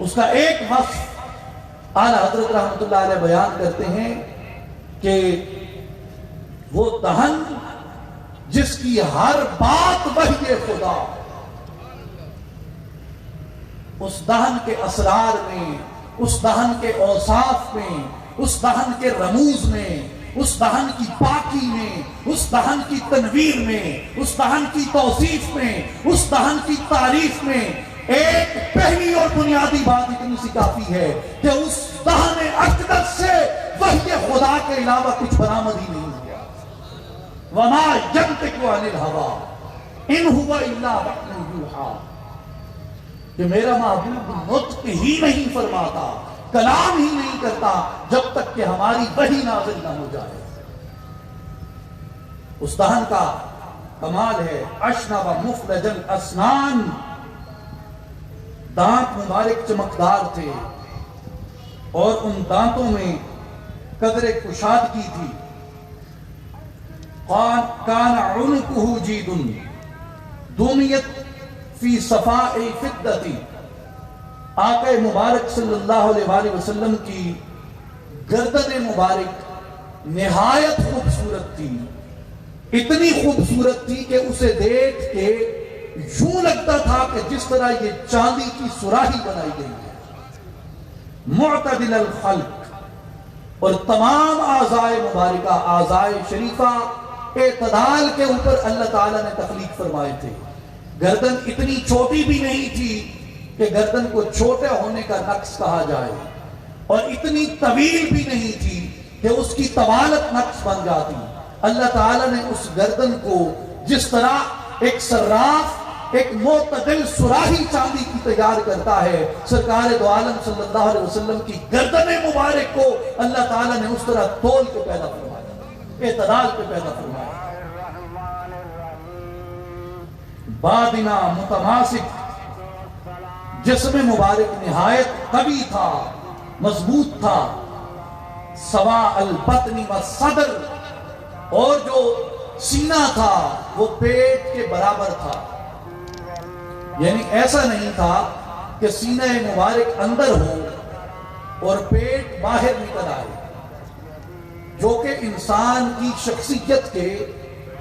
اس کا ایک وصف اعلیٰ حضرت رحمت اللہ علیہ بیان کرتے ہیں کہ وہ دہن جس کی ہر بات وحی خدا، اس دہن کے اسرار میں، اس دہن کے اوصاف میں، اس دہن کے رموز میں، اس دہن کی پاکی میں، اس دہن کی تنویر میں، اس دہن کی توصیف میں، اس دہن کی تعریف میں ایک پہلی اور بنیادی بات اتنی سی کافی ہے کہ اس دہن اقدس سے وحی خدا کے علاوہ کچھ برآمد ہی نہیں ہوا. وَمَا يَنْطِقُ عَنِ الْهَوَىٰ إِنْ هُوَ إِلَّا وَحْيٌ يُوحَىٰ. کہ میرا محبوب نطق ہی نہیں فرماتا، کلام ہی نہیں کرتا جب تک کہ ہماری وحی نازل نہ ہو جائے. اس دہن کا کمال ہے اشنب مفرج الاسنان، دانت مبارک چمکدار تھے اور ان دانتوں میں قدر کشادگی تھی. کان عنقہ جید دمیت فی صفاء الفدۃ. آقا مبارک صلی اللہ علیہ وآلہ وسلم کی گردن مبارک نہایت خوبصورت تھی، اتنی خوبصورت تھی کہ اسے دیکھ کے یوں لگتا تھا کہ جس طرح یہ چاندی کی سراہی بنائی گئی ہے. معتدل الخلق، اور تمام اعضائے مبارکہ، اعضائے شریفہ اعتدال کے اوپر اللہ تعالیٰ نے تخلیق فرمائے تھے. گردن اتنی چھوٹی بھی نہیں تھی کہ گردن کو چھوٹے ہونے کا نقص کہا جائے، اور اتنی طویل بھی نہیں تھی کہ اس کی طوالت نقص بن جاتی. اللہ تعالیٰ نے اس گردن کو جس طرح ایک صراف ایک معتدل سراہی چاندی کی تیار کرتا ہے، سرکار دو عالم صلی اللہ علیہ وسلم کی گردن مبارک کو اللہ تعالیٰ نے اس طرح تول کے پیدا فرمایا، اعتدال کے پیدا فرمایا. بادنا متماسک، جسم مبارک نہایت قوی تھا، مضبوط تھا. سوا البطن والصدر، اور جو سینہ تھا وہ پیٹ کے برابر تھا. یعنی ایسا نہیں تھا کہ سینہ مبارک اندر ہو اور پیٹ باہر نکل آئے، جو کہ انسان کی شخصیت کے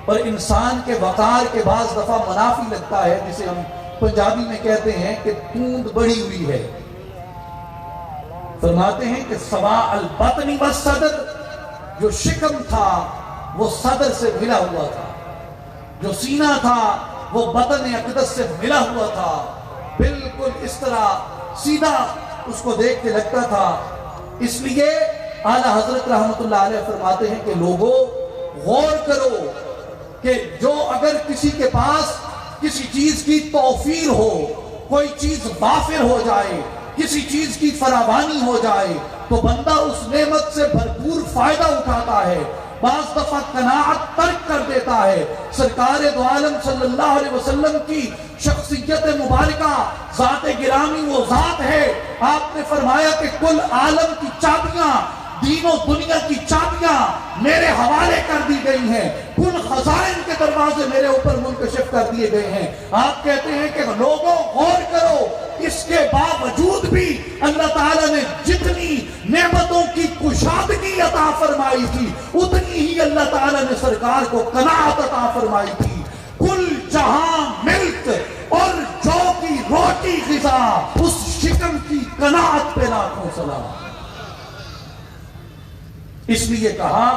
اور انسان کے وقار کے بعض دفعہ منافی لگتا ہے، جسے ہم پنجابی میں کہتے ہیں کہ توند بڑی ہوئی ہے. فرماتے ہیں کہ سوا البطن والصدر، جو شکم تھا وہ صدر سے ملا ہوا تھا، جو سینہ تھا وہ بطن اقدس سے ملا ہوا تھا. بالکل اس طرح سیدھا اس کو دیکھ کے لگتا تھا. اس لیے اعلیٰ حضرت رحمت اللہ علیہ فرماتے ہیں کہ لوگوں غور کرو کہ جو اگر کسی کے پاس کسی چیز کی توفیر ہو، کوئی چیز وافر ہو جائے، کسی چیز کی فراوانی ہو جائے تو بندہ اس نعمت سے بھرپور فائدہ اٹھاتا ہے، بعض دفعہ قناعت ترک کر دیتا ہے. سرکار دو عالم صلی اللہ علیہ وسلم کی شخصیت مبارکہ، ذات گرامی وہ ذات ہے. آپ نے فرمایا کہ کل عالم کی چابیاں، دین و دنیا کی چابیاں میرے حوالے کر دی گئی ہیں، کل خزائن کے دروازے میرے اوپر منکشف کر دیے گئے ہیں. آپ کہتے ہیں کہ لوگوں غور کرو، اس کے باوجود بھی اللہ تعالیٰ نے جتنی نعمتوں کی کشادگی عطا فرمائی تھی اتنی ہی اللہ تعالیٰ نے سرکار کو قناعت عطا فرمائی تھی. کل جہاں ملک اور جو کی روٹی غذا، اس شکم کی قناعت پہ لاکھوں سلام. اس لیے کہا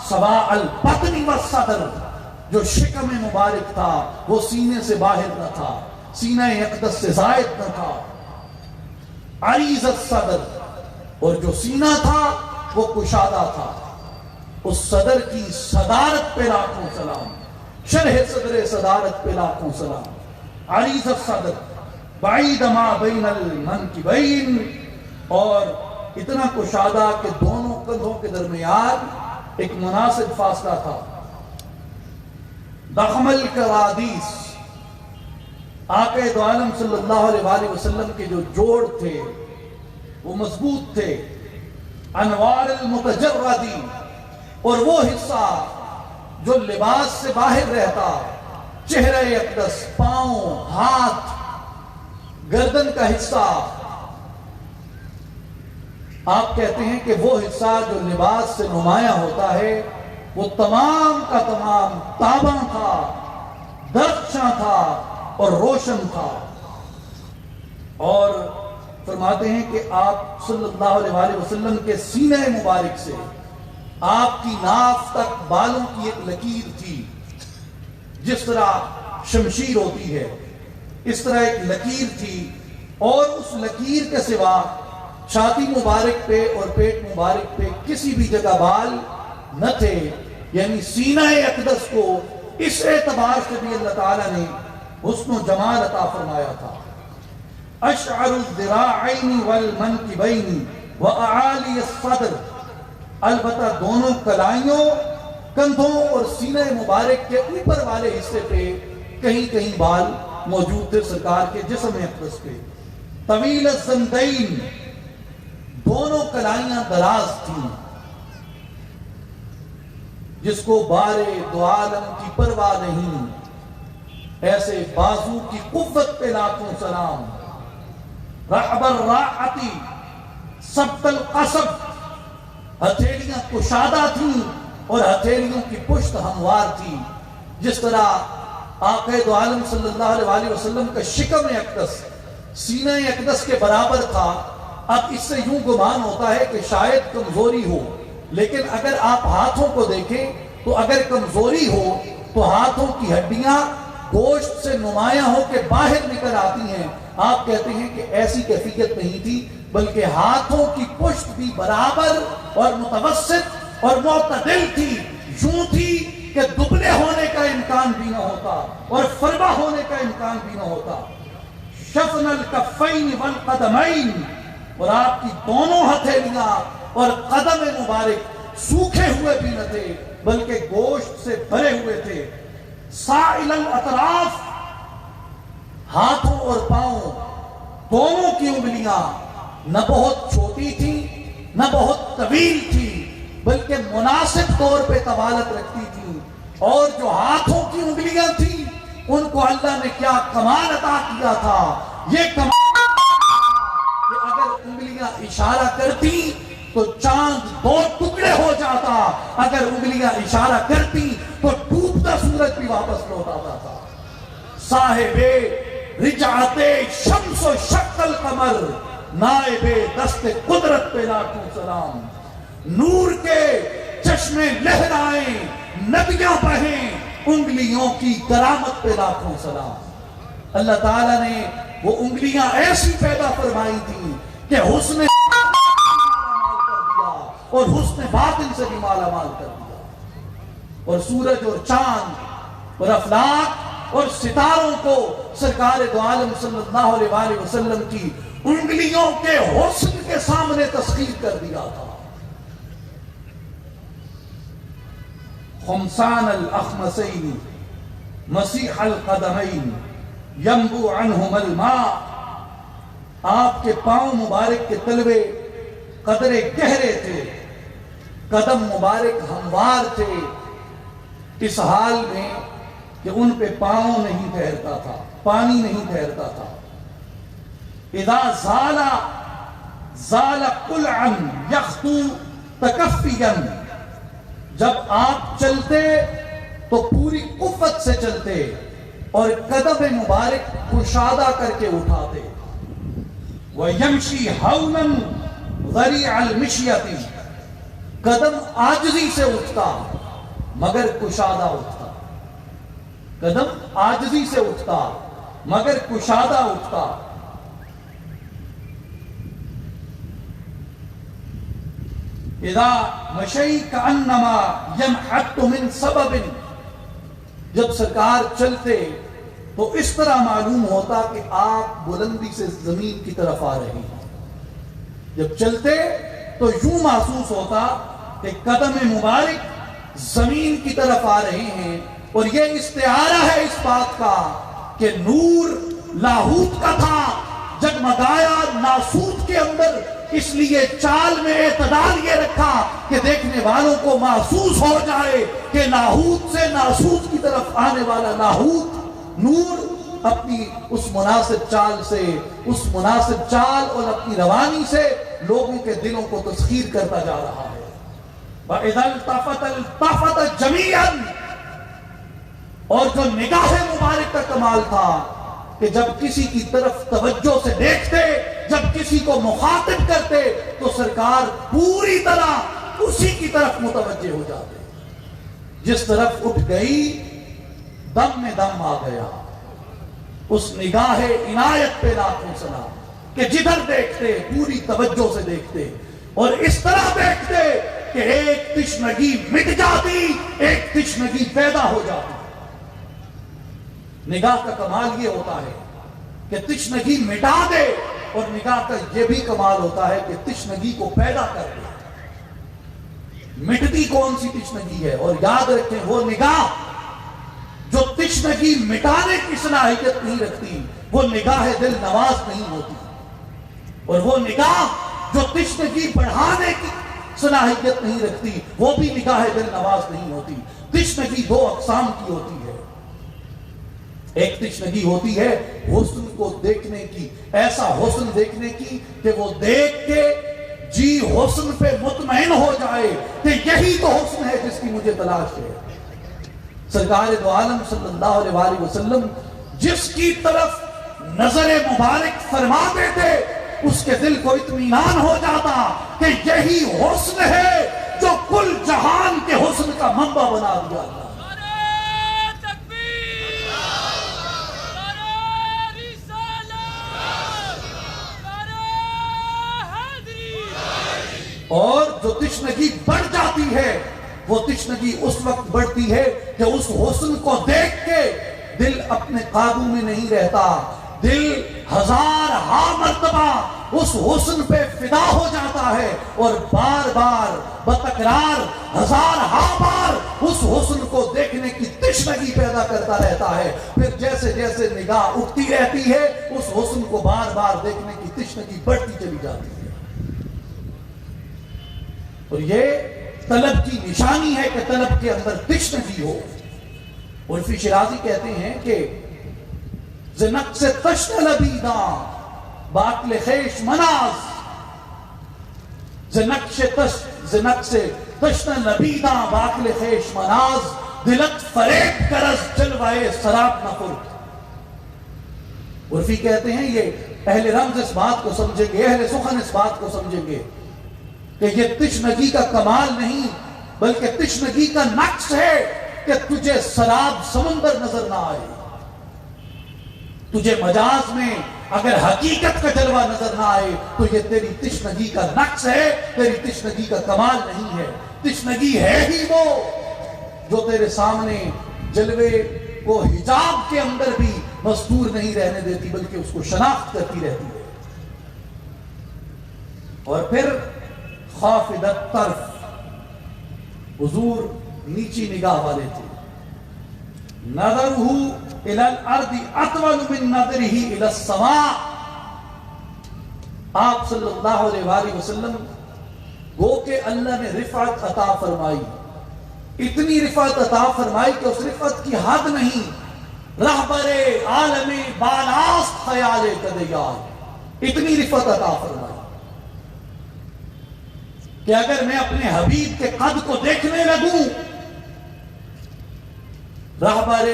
سوا البطن والصدر، جو شکم مبارک تھا وہ سینے سے باہر نہ تھا، سینہ اقدس سے زائد نہ تھا. عریض الصدر، اور جو سینہ تھا وہ کشادہ تھا. اس صدر کی صدارت پہ لاکھوں سلام، شرح صدر صدارت پہ لاکھوں سلام. عریض الصدر بعید ما بین المنکبین، اور اتنا کشادہ کہ دونوں کندھوں کے درمیان ایک مناسب فاصلہ تھا. ضخم الکرادیس، آقا دو عالم صلی اللہ علیہ وآلہ وسلم کے جو جوڑ تھے وہ مضبوط تھے. انوار المتجردی، اور وہ حصہ جو لباس سے باہر رہتا، چہرہ اقدس، پاؤں، ہاتھ، گردن کا حصہ، آپ کہتے ہیں کہ وہ حصہ جو لباس سے نمایاں ہوتا ہے وہ تمام کا تمام تاباں تھا، درخشاں تھا اور روشن تھا. اور فرماتے ہیں کہ آپ صلی اللہ علیہ وآلہ وسلم کے سینہ مبارک سے آپ کی ناف تک بالوں کی ایک لکیر تھی. جس طرح شمشیر ہوتی ہے اس طرح ایک لکیر تھی، اور اس لکیر کے سوا چھاتی مبارک پہ اور پیٹ مبارک پہ کسی بھی جگہ بال نہ تھے. یعنی سینہ اقدس کو اس اعتبار سے بھی اللہ تعالیٰ نے حسن و جمال عطا فرمایا تھا. اشعر الذراعین والمنکبین واعالی الصدر، البتہ دونوں کلائیوں، کندھوں اور سینہ مبارک کے اوپر والے حصے پہ کہیں کہیں بال موجود تھے سرکار کے جسم اقدس پہ. طویل الزندین، دونوں کلائیاں دراز تھیں، جس کو بارے دو عالم کی پرواہ نہیں، ایسے بازو کی قوت پہ لاکھوں سلام. رحب الراحتی سبت القصب، ہتھیلیاں کشادہ تھیں اور ہتھیلیوں کی پشت ہموار تھی. جس طرح آقا دو عالم صلی اللہ علیہ وآلہ وسلم کا شکم اقدس سینہ اقدس کے برابر تھا. اب اس سے یوں گمان ہوتا ہے کہ شاید کمزوری ہو، لیکن اگر آپ ہاتھوں کو دیکھیں تو اگر کمزوری ہو تو ہاتھوں کی ہڈیاں گوشت سے نمایاں ہو کے باہر نکل آتی ہیں. آپ کہتے ہیں کہ ایسی کیفیت نہیں تھی، بلکہ ہاتھوں کی پشت بھی برابر اور متوسط اور معتدل تھی. یوں تھی کہ دبلے ہونے کا امکان بھی نہ ہوتا اور فربا ہونے کا امکان بھی نہ ہوتا. شفن الکفین والقدمین، اور آپ کی دونوں ہتھیلیاں اور قدم مبارک سوکھے ہوئے بھی نہ تھے بلکہ گوشت سے بھرے ہوئے تھے. سائل الاطراف، ہاتھوں اور پاؤں دونوں کی انگلیاں نہ بہت چھوٹی تھی نہ بہت طویل تھی، بلکہ مناسب طور پہ طوالت رکھتی تھی. اور جو ہاتھوں کی انگلیاں تھیں ان کو اللہ نے کیا کمال عطا کیا تھا. یہ کمال کہ اگر انگلیاں اشارہ کرتی تو چاند دو ٹکڑے ہو جاتا، اگر انگلیاں اشارہ کرتی تو ڈوبتا سورج بھی واپس لوٹ آتا تھا. صاحب رجعت شمس و شق القمر، نائب دست قدرت پہ لاکھوں سلام. نور کے چشمے لہرائیں، ندیاں بہیں، انگلیوں کی کرامت پہ لاکھوں سلام. اللہ تعالیٰ نے وہ انگلیاں ایسی پیدا فرمائی تھیں کہ حسن مالا مال کر دیا اور حسن باطن سے بھی مالا مال کر دیا، اور سورج اور چاند اور افلاک اور ستاروں کو سرکار دو عالم صلی اللہ علیہ وآلہ وسلم کی انگلیوں کے حسن کے سامنے تسخیر کر دیا تھا۔ خمسان الاخمسین مسیح القدمین ینبو عنہم الماء، آپ کے پاؤں مبارک کے تلوے قدرے گہرے تھے، قدم مبارک ہموار تھے، اس حال میں کہ ان پہ پاؤں نہیں ٹھہرتا تھا، پانی نہیں ٹھہرتا تھا۔ اذا زال قلعا یخطو تکفیا، جب آپ چلتے تو پوری قوت سے چلتے اور قدم مبارک کشادہ کر کے اٹھاتے۔ وَيَمْشِي هَوْنًا ذَرِيعَ الْمِشْيَةِ، قدم عاجزی سے اٹھتا مگر کشادہ اٹھتا، قدم عاجزی سے اٹھتا مگر کشادہ اٹھتا۔ اذا مشی کانما ینحط من سبب، جب سرکار چلتے تو اس طرح معلوم ہوتا کہ آپ بلندی سے زمین کی طرف آ رہے ہیں، جب چلتے تو یوں محسوس ہوتا کہ قدم مبارک زمین کی طرف آ رہے ہیں، اور یہ استعارہ ہے اس بات کا کہ نور لاہوت کا تھا، جگمگایا ناسوت کے اندر، اس لیے چال میں اعتدال یہ رکھا کہ دیکھنے والوں کو محسوس ہو جائے کہ لاہوت سے ناسوت کی طرف آنے والا لاہوت نور اپنی اس مناسب چال سے، اس مناسب چال اور اپنی روانی سے لوگوں کے دلوں کو تسخیر کرتا جا رہا ہے۔ وَإِذَا الْتَفَتَ الْتَفَتَ جَمِيعًا، اور جو نگاہ مبارک کا کمال تھا کہ جب کسی کی طرف توجہ سے دیکھتے، جب کسی کو مخاطب کرتے تو سرکار پوری طرح اسی کی طرف متوجہ ہو جاتے، جس طرف اٹھ گئی دم میں دم آ گیا، اس نگاہ عنایت پہ لاکھوں سلام کہ جدھر دیکھتے پوری توجہ سے دیکھتے اور اس طرح دیکھتے کہ ایک تشنگی مٹ جاتی، ایک تشنگی پیدا ہو جاتی۔ نگاہ کا کمال یہ ہوتا ہے کہ تشنگی مٹا دے، اور نگاہ کا یہ بھی کمال ہوتا ہے کہ تشنگی کو پیدا کر دے۔ مٹتی کون سی تشنگی ہے؟ اور یاد رکھیں وہ نگاہ جو تشنگی مٹانے کی صلاحیت نہیں رکھتی وہ نگاہ دل نواز نہیں ہوتی، اور وہ نگاہ جو تشنگی بڑھانے کی صلاحیت نہیں رکھتی وہ بھی نگاہ دل نواز نہیں ہوتی۔ تشنگی دو اقسام کی ہوتی ہے، ایک تشنگی ہوتی ہے حسن کو دیکھنے کی، ایسا حسن دیکھنے کی کہ وہ دیکھ کے جی حسن پہ مطمئن ہو جائے کہ یہی تو حسن ہے جس کی مجھے تلاش ہے۔ سرکار دو عالم صلی اللہ علیہ وآلہ وسلم جس کی طرف نظر مبارک فرماتے تھے اس کے دل کو اطمینان ہو جاتا کہ یہی حسن ہے جو کل جہان کے حسن کا منبع بنا دیا اللہ۔ اور جو تشنگی بڑھ جاتی ہے وہ تشنگی اس وقت بڑھتی ہے کہ اس حسن کو دیکھ کے دل اپنے قابو میں نہیں رہتا، دل ہزار مرتبہ اس حسن پہ فدا ہو جاتا ہے اور بار بار بتکرار ہزار بار اس حسن کو دیکھنے کی تشنگی پیدا کرتا رہتا ہے۔ پھر جیسے جیسے نگاہ اٹھتی رہتی ہے اس حسن کو بار بار دیکھنے کی تشنگی بڑھتی چلی جاتی ہے، اور یہ طلب کی نشانی ہے کہ طلب کے اندر تشنگی ہو۔ عرفی شرازی کہتے ہیں کہ زنق سے تشن لبیداں باطل خیش مناز، زنق سے تشن لبیداں باطل خیش مناز، دلت فریب کرز جلوائے سراب نخورد۔ عرفی کہتے ہیں یہ اہل رمز اس بات کو سمجھیں گے، اہل سخن اس بات کو سمجھیں گے کہ یہ تشنگی کا کمال نہیں بلکہ تشنگی کا نقص ہے کہ تجھے سراب سمندر نظر نہ آئے، تجھے مجاز میں اگر حقیقت کا جلوہ نظر نہ آئے تو یہ تیری تشنگی کا نقص ہے، تیری تشنگی کا کمال نہیں ہے۔ تشنگی ہے ہی وہ جو تیرے سامنے جلوے کو حجاب کے اندر بھی مستور نہیں رہنے دیتی، بلکہ اس کو شناخت کرتی رہتی ہے۔ اور پھر خافضت طرف، حضور نیچی نگاہ والے تھے۔ نظرہ الی الارض اطول من نظرہ الی السماء، آپ صلی اللہ علیہ وآلہ وسلم گو کہ اللہ نے رفعت عطا فرمائی، اتنی رفعت عطا فرمائی کہ اس رفعت کی حد نہیں۔ رہبر عالم بالاست خیال قدیار، اتنی رفعت عطا فرمائی کہ اگر میں اپنے حبیب کے قد کو دیکھنے لگوں، رہبر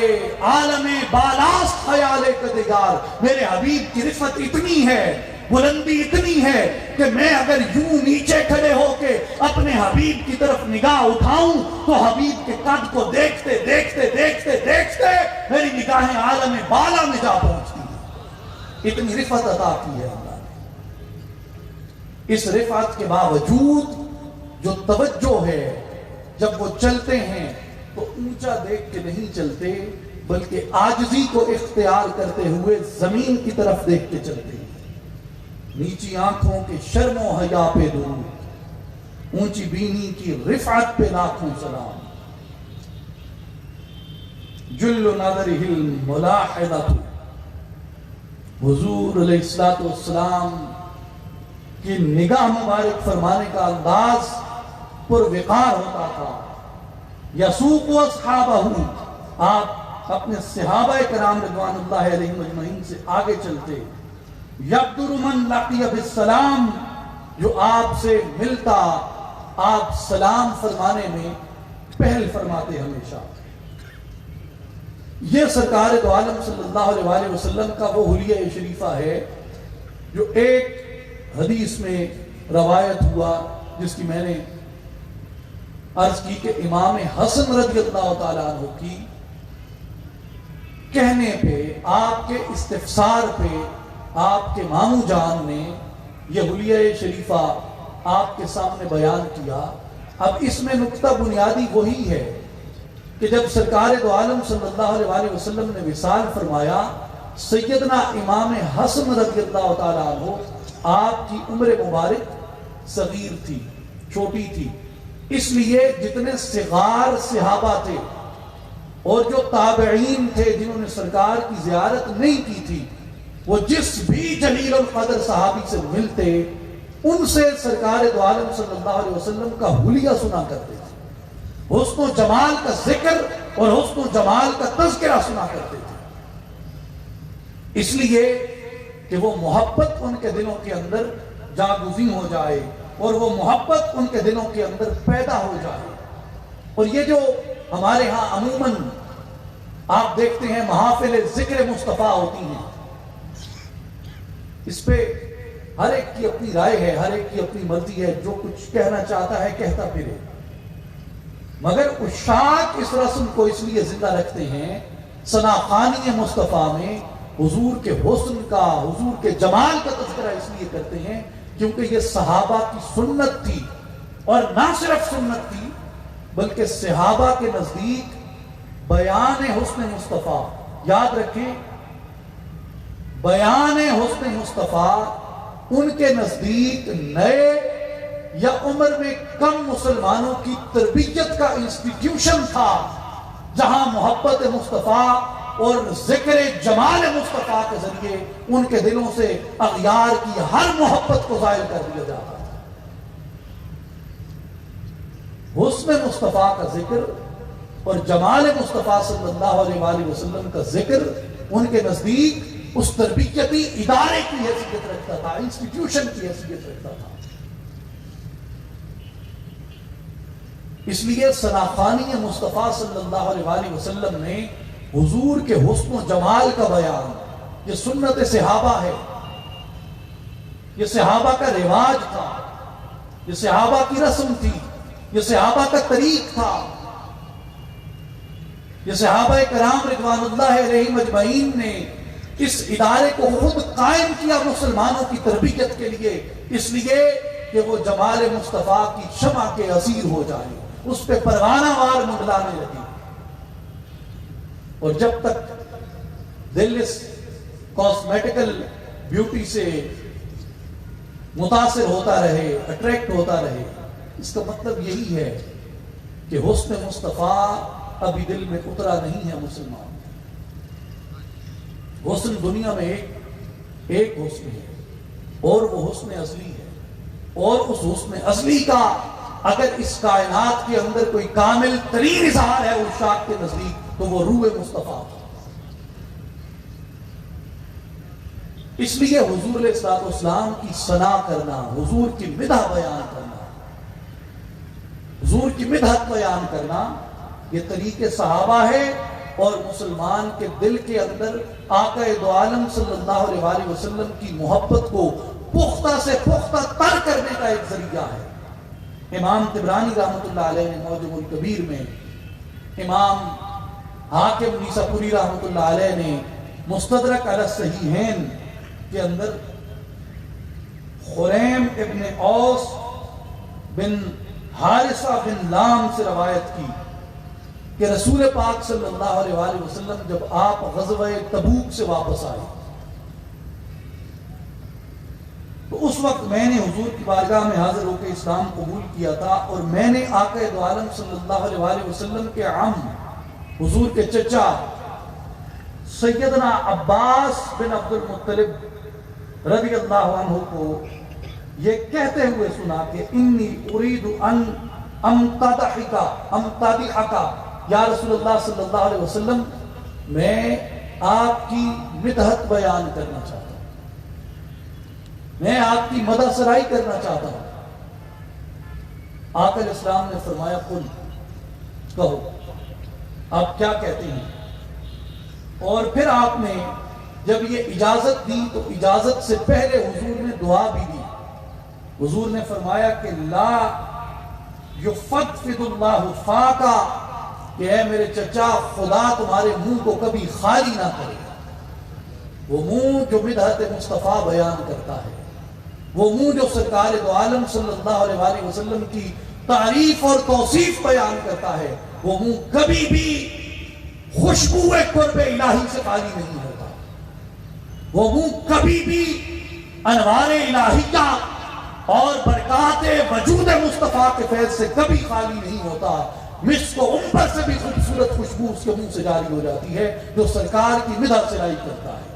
عالم بالاست خیال قدیار، میرے حبیب کی رفعت اتنی ہے، بلندی اتنی ہے کہ میں اگر یوں نیچے کھڑے ہو کے اپنے حبیب کی طرف نگاہ اٹھاؤں تو حبیب کے قد کو دیکھتے دیکھتے دیکھتے دیکھتے میری نگاہیں عالم بالا میں جا پہنچتی ہیں۔ اتنی رفعت عطا کی ہے اللہ نے۔ اس رفعت کے باوجود جو توجہ ہے، جب وہ چلتے ہیں تو اونچا دیکھ کے نہیں چلتے، بلکہ عاجزی کو اختیار کرتے ہوئے زمین کی طرف دیکھ کے چلتے ہیں۔ نیچی آنکھوں کے شرم و حیا پہ درود، اونچی بینی کی رفعت پہ لاکھوں سلام۔ جل نظرہ الملاحظۃ، حضور علیہ السلام کی نگاہ مبارک فرمانے کا انداز پر وقار ہوتا تھا۔ یسوق اصحابہ، آپ اپنے صحابہ کرام رضوان اللہ علیہم اجمعین سے آگے چلتے۔ یبدر من لقی بالسلام، جو آپ سے ملتا آپ سلام فرمانے میں پہل فرماتے ہمیشہ۔ یہ سرکار دو عالم صلی اللہ علیہ وآلہ وسلم کا وہ حلیہ شریفہ ہے جو ایک حدیث میں روایت ہوا، جس کی میں نے عرض کی کہ امام حسن رضی اللہ تعالیٰ عنہ کی کہنے پہ، آپ کے استفسار پہ آپ کے ماموں جان نے یہ حلیہ شریفہ آپ کے سامنے بیان کیا۔ اب اس میں نقطہ بنیادی وہی ہے کہ جب سرکار دو عالم صلی اللہ علیہ وآلہ وسلم نے وصال فرمایا، سیدنا امام حسن رضی اللہ تعالیٰ عنہ، آپ کی عمر مبارک صغیر تھی، چھوٹی تھی، اس لیے جتنے صغار صحابہ تھے اور جو تابعین تھے جنہوں نے سرکار کی زیارت نہیں کی تھی، وہ جس بھی جلیل القدر صحابی سے ملتے ان سے سرکار دو عالم صلی اللہ علیہ وسلم کا حلیہ سنا کرتے تھے، حسن و جمال کا ذکر اور حسن و جمال کا تذکرہ سنا کرتے تھے، اس لیے کہ وہ محبت ان کے دلوں کے اندر جاگزیں ہو جائے اور وہ محبت ان کے دلوں کے اندر پیدا ہو جائے۔ اور یہ جو ہمارے ہاں عموماً آپ دیکھتے ہیں محافل ذکر مصطفیٰ ہوتی ہیں، اس پہ ہر ایک کی اپنی رائے ہے، ہر ایک کی اپنی مرضی ہے، جو کچھ کہنا چاہتا ہے کہتا پھرے، مگر عشاق اس رسم کو اس لیے زندہ رکھتے ہیں، ثناخوانی مصطفیٰ میں حضور کے حسن کا، حضور کے جمال کا تذکرہ اس لیے کرتے ہیں کیونکہ یہ صحابہ کی سنت تھی، اور نہ صرف سنت تھی بلکہ صحابہ کے نزدیک بیان حسن مصطفیٰ، یاد رکھیں بیان حسن مصطفیٰ ان کے نزدیک نئے یا عمر میں کم مسلمانوں کی تربیت کا انسٹیٹیوشن تھا، جہاں محبت مصطفیٰ اور ذکر جمال مصطفیٰ کے ذریعے ان کے دلوں سے اغیار کی ہر محبت کو زائل کر دیا جاتا تھا۔ حسن مصطفیٰ کا ذکر اور جمال مصطفیٰ صلی اللہ علیہ وآلہ وسلم کا ذکر ان کے نزدیک اس تربیتی ادارے کی حیثیت رکھتا تھا، انسٹیٹیوشن کی حیثیت رکھتا تھا۔ اس لیے ثناخوانی مصطفیٰ صلی اللہ علیہ وآلہ وسلم نے حضور کے حسن و جمال کا بیان، یہ سنت صحابہ ہے، یہ صحابہ کا رواج تھا، یہ صحابہ کی رسم تھی، یہ صحابہ کا طریق تھا، یہ صحابہ کرام رضوان اللہ علیہم اجمعین نے اس ادارے کو خود قائم کیا مسلمانوں کی تربیت کے لیے، اس لیے کہ وہ جمال مصطفیٰ کی شمع کے اسیر ہو جائے، اس پہ پروانہ وار منڈلانے لگے۔ اور جب تک دل اس کاسمیٹیکل بیوٹی سے متاثر ہوتا رہے، اٹریکٹ ہوتا رہے، اس کا مطلب یہی ہے کہ حسن مصطفیٰ ابھی دل میں اترا نہیں ہے مسلمان۔ حسن دنیا میں ایک حسن ہے، اور وہ حسن اصلی ہے، اور اس حسن اصلی کا اگر اس کائنات کے اندر کوئی کامل ترین اظہار ہے عشاق کے نزدیک تو وہ روح مصطفیٰ۔ اس لیے حضور علیہ السلام کی ثنا کرنا، حضور کی مدح بیان کرنا، حضور کی مدحت بیان کرنا، یہ طریقے صحابہ ہے، اور مسلمان کے دل کے اندر آقا دو عالم صلی اللہ علیہ وسلم کی محبت کو پختہ سے پختہ تر کرنے کا ایک ذریعہ ہے۔ امام طبرانی رحمۃ اللہ علیہ نے معجم الکبیر میں، امام حاکم نیساپوری رحمۃ اللہ علیہ نے مستدرک علی الصحیحین کے اندر خریم ابن اوس بن حارثہ بن لام سے روایت کی کہ رسول پاک صلی اللہ علیہ وسلم جب آپ غزوہ تبوک سے واپس آئے تو اس وقت میں نے حضور کی بارگاہ میں حاضر ہو کے اسلام قبول کیا تھا، اور میں نے آقا دو عالم صلی اللہ علیہ وسلم کے عم حضور کے چچا سیدنا عباس بن عبد المطلب رضی اللہ عنہ کو یہ کہتے ہوئے سنا کہ انی اريد ان امتدحک یا رسول اللہ صلی اللہ علیہ وسلم، میں آپ کی مدحت بیان کرنا چاہتا ہوں، میں آپ کی مدح سرائی کرنا چاہتا ہوں۔ آقا علیہ السلام نے فرمایا قل، کہو آپ کیا کہتے ہیں؟ اور پھر آپ نے جب یہ اجازت دی تو اجازت سے پہلے حضور نے دعا بھی دی۔ حضور نے فرمایا کہ لا یفدفد اللہ فاکا، کہ اے میرے چچا خدا تمہارے منہ کو کبھی خالی نہ کرے۔ وہ منہ جو مدحت مصطفیٰ بیان کرتا ہے، وہ منہ جو سرکار دو عالم صلی اللہ علیہ وسلم کی تعریف اور توصیف بیان کرتا ہے، وہ منہ کبھی بھی خوشبو قرب الہی سے خالی نہیں ہوتا، وہ منہ کبھی بھی انوار الہیہ اور برکات وجود مصطفیٰ کے فیض سے کبھی خالی نہیں ہوتا۔ مسک و عنبر سے بھی خوبصورت خوشبو اس کے منہ سے جاری ہو جاتی ہے جو سرکار کی مدح سرائی کرتا ہے۔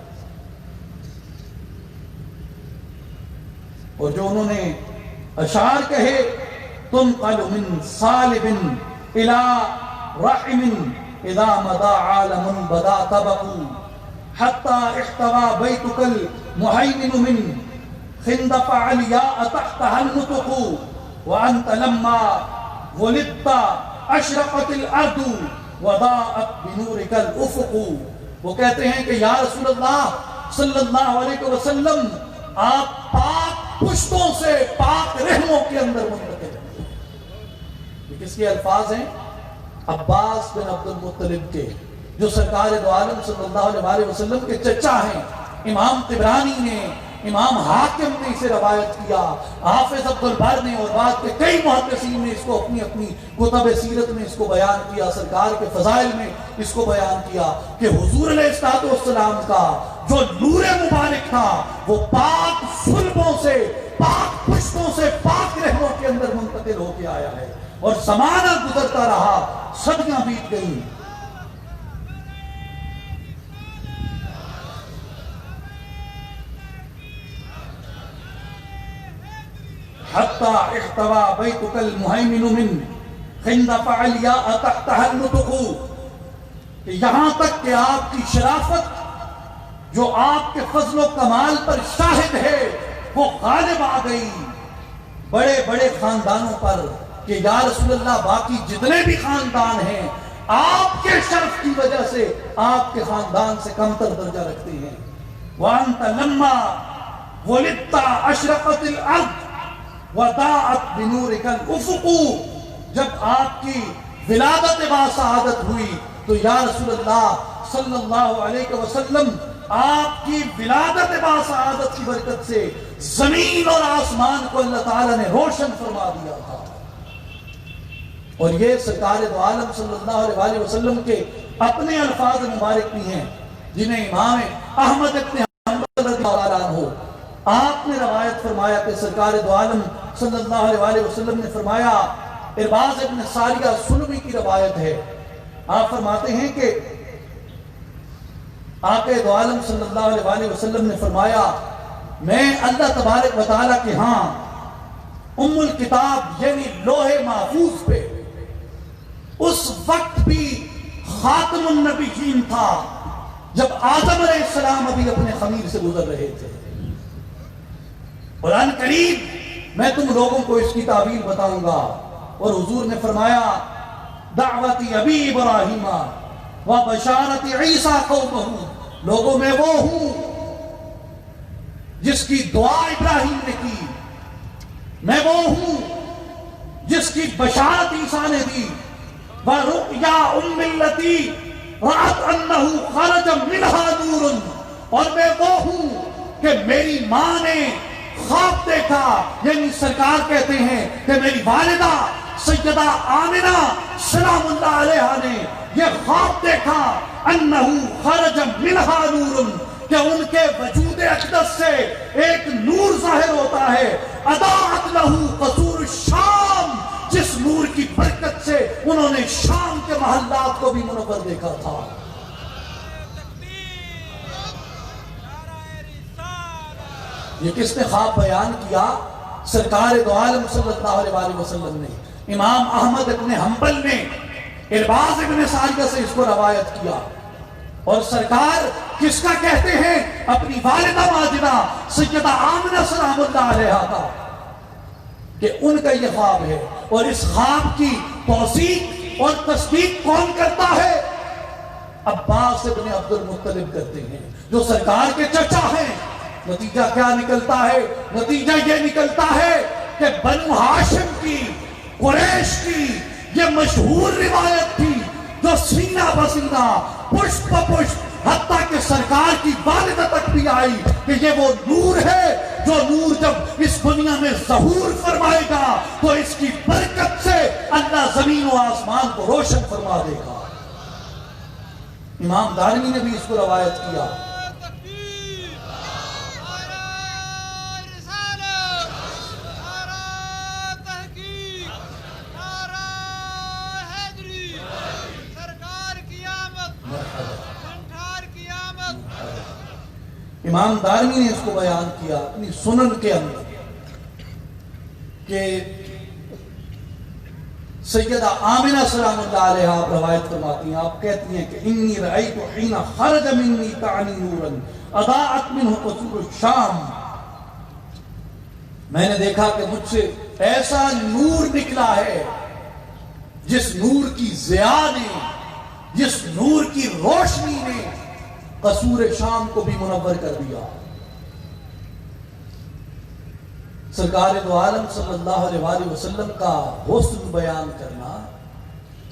اور جو انہوں نے اشعار کہے، تنقل من صالب الى رحم اذا مضى عالم بدا طبق حتى احتوى بيتك المهيمن من خندق علياء تحتها النطق وانت لما ولدت اشرقت الارض وضاءت بنورك الافق۔ وہ کہتے ہیں کہ یا رسول اللہ صلی اللہ علیہ وسلم، آپ پاک پشتوں سے پاک رحموں کے اندر منتقل ہیں۔ یہ کس کے الفاظ ہیں؟ عباس بن عبد المطلب کے، جو سرکار دو عالم صلی اللہ علیہ وسلم کے چچا ہیں۔ امام طبرانی نے، امام حاکم نے اسے روایت کیا، حافظ عبد البر نے اور بعد کے کئی محدثین نے اس کو اپنی اپنی کتب سیرت میں اس کو بیان کیا، سرکار کے فضائل میں اس کو بیان کیا کہ حضور علیہ السلام کا جو نور مبارک تھا وہ پاک صلبوں سے، پاک پشتوں سے، پاک رحموں کے اندر منتقل ہو کے آیا ہے، اور زمانہ گزرتا رہا، صدیاں بیت گئیں، حتی احتوى بیتک المہیمن من خندق علیاء تحتها النطق، یہاں تک کہ آپ کی شرافت جو آپ کے فضل و کمال پر شاہد ہے وہ غالب آ گئی بڑے بڑے خاندانوں پر کہ یا رسول اللہ باقی جتنے بھی خاندان ہیں آپ کے شرف کی وجہ سے آپ کے خاندان سے کمتر درجہ رکھتے ہیں۔ وَأَنْتَ لَمَّا وَلِدْتَ أَشْرَقَتِ الْأَرْضِ وَضَاءَتْ بِنُورِكَ الْأُفُقُ، جب آپ کی ولادت با سعادت ہوئی تو یا رسول اللہ صلی اللہ علیہ وسلم آپ کی ولادت باسعادت کی برکت سے زمین اور آسمان کو اللہ تعالیٰ نے روشن فرما دیا تھا. اور یہ سرکار دو عالم صلی اللہ علیہ وسلم کے اپنے الفاظ مبارک بھی ہیں جنہیں امام احمد ابن حنبل رضی اللہ عنہ آپ نے روایت فرمایا کہ سرکار دو عالم صلی اللہ علیہ وسلم نے فرمایا، ارباز ابن ساریہ سلمی کی روایت ہے، آپ فرماتے ہیں کہ آقا دو عالم صلی اللہ علیہ وسلم نے فرمایا، میں اللہ تبارک و تعالیٰ کے ہاں ام الکتاب یعنی لوح محفوظ پہ اس وقت بھی خاتم النبیین تھا جب آدم علیہ السلام ابھی اپنے خمیر سے گزر رہے تھے. قرآن قریب میں تم لوگوں کو اس کی تعبیر بتاؤں گا. اور حضور نے فرمایا، دعوت ابی ابراہیم و بشارت عیسیٰ قومہ، لوگوں میں وہ ہوں جس کی دعا ابراہیم نے کی، میں وہ ہوں جس کی بشارت عیسیٰ نے دی، وَرُؤْيَا أُمِّ الَّتِي رَأَتْ أَنَّهُ خَرَجَ مِنْهَا نُورٌ، اور میں وہ ہوں کہ میری ماں نے خواب دیکھا، یعنی سرکار کہتے ہیں کہ میری والدہ سیدہ آمنہ سلام اللہ علیہ نے یہ خواب دیکھا، أَنَّهُ خَرَجَ مِنْهَا نُورٌ، کہ ان کے وجود اقدس سے ایک نور ظاہر ہوتا ہے، اضاءت لَهُ قصور الشام، جس نور کی برکت سے انہوں نے شام کے محلات کو بھی منور دیکھا تھا. یہ کس نے خواب بیان کیا؟ سرکار دو عالم صلی اللہ علیہ وسلم نے. امام احمد ابن حنبل نے ارباز ابن ساریہ سے اس کو روایت کیا. اور سرکار کس کا کہتے ہیں؟ اپنی والدہ ماجدہ سیدہ آمنہ سلام اللہ علیہ کا، کہ ان کا یہ خواب ہے. اور اس خواب کی توثیق اور تصدیق کون کرتا ہے؟ عباس ابن عبد المطلب کرتے ہیں، جو سرکار کے چچا ہیں. نتیجہ کیا نکلتا ہے؟ نتیجہ یہ نکلتا ہے کہ بنو ہاشم کی، قریش کی یہ مشہور روایت تھی جو سینہ بسینہ پشت پشت حتیٰ کہ سرکار کی والدہ تک بھی آئی کہ یہ وہ نور ہے جو نور جب اس دنیا میں ظہور فرمائے گا تو اس کی برکت سے اللہ زمین و آسمان کو روشن فرما دے گا. امام دارمی نے بھی اس کو روایت کیا. امام دارمی نے اس کو بیان کیا اپنی سنن کے اندر کہ سیدہ آمنہ سلام اللہ علیہ آپ روایت فرماتی ہیں، آپ کہتی ہیں کہ انی رأیت حین خرج منی تعنی نورا اضاءت منہ قصور الشام، میں نے دیکھا کہ مجھ سے ایسا نور نکلا ہے جس نور کی ضیاء نے، جس نور کی روشنی نے قصور شام کو بھی منور کر دیا. سرکار دو عالم صلی اللہ علیہ وسلم کا حسن بیان کرنا،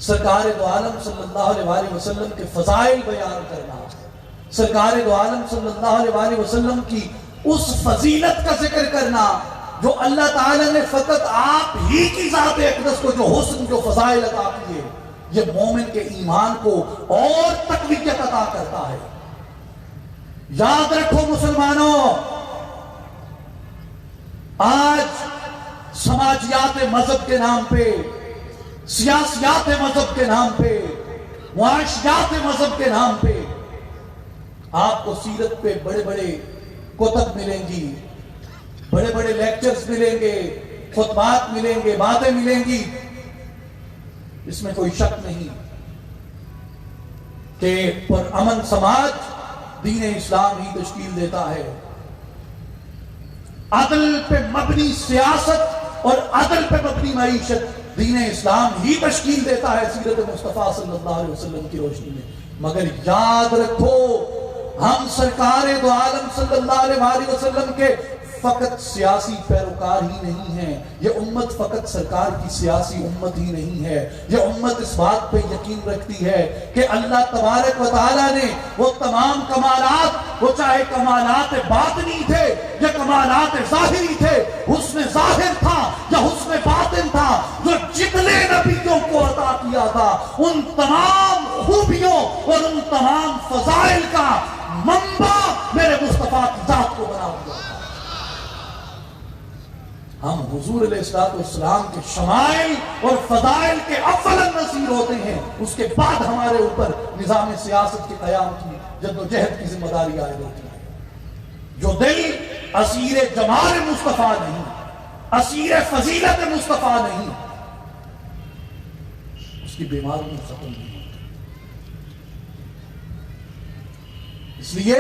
سرکار دو عالم صلی اللہ علیہ وسلم کے فضائل بیان کرنا، سرکار دو عالم صلی اللہ علیہ وسلم کی اس فضیلت کا ذکر کرنا جو اللہ تعالیٰ نے فقط آپ ہی کی ذات اقدس کو جو حسن جو فضائل عطا کیے، یہ مومن کے ایمان کو اور تقویت عطا کرتا ہے. یاد رکھو مسلمانوں، آج سماجیات مذہب کے نام پہ، سیاسیات مذہب کے نام پہ، معاشیات مذہب کے نام پہ آپ کو سیرت پہ بڑے بڑے کتب ملیں گی، بڑے بڑے لیکچرز ملیں گے، خطبات ملیں گے، باتیں ملیں گی. اس میں کوئی شک نہیں کہ پرامن سماج دین اسلام ہی تشکیل دیتا ہے. عدل پہ مبنی سیاست اور عدل پہ مبنی معیشت دین اسلام ہی تشکیل دیتا ہے سیرت مصطفیٰ صلی اللہ علیہ وسلم کی روشنی میں. مگر یاد رکھو، ہم سرکار دو عالم صلی اللہ علیہ وسلم کے فقط سیاسی پیروکار ہی نہیں ہے، یہ امت فقط سرکار کی سیاسی امت ہی نہیں ہے، یہ امت اس بات پہ یقین رکھتی ہے کہ اللہ تبارک و تعالیٰ نے وہ تمام کمالات، وہ چاہے کمالات باطنی تھے یا کمالات ظاہری تھے، حسن ظاہر تھا یا حسن باطن تھا، جو جتنے نبیوں کو عطا کیا تھا، ان تمام خوبیوں اور ان تمام فضائل کا منبع میرے مصطفیٰ کی ذات کو بنا ہوا تھا۔ ہم حضور علیہ السلام کے شمائل اور فضائل کے اول نصیر ہوتے ہیں، اس کے بعد ہمارے اوپر نظام سیاست کے قیام کی جد و جہد کی ذمہ داری عائد ہوتی ہے۔ جو دل اسیر جمال مصطفیٰ نہیں، اسیر فضیلت مصطفیٰ نہیں، اس کی بیماری ختم نہیں ہوتی۔ اس لیے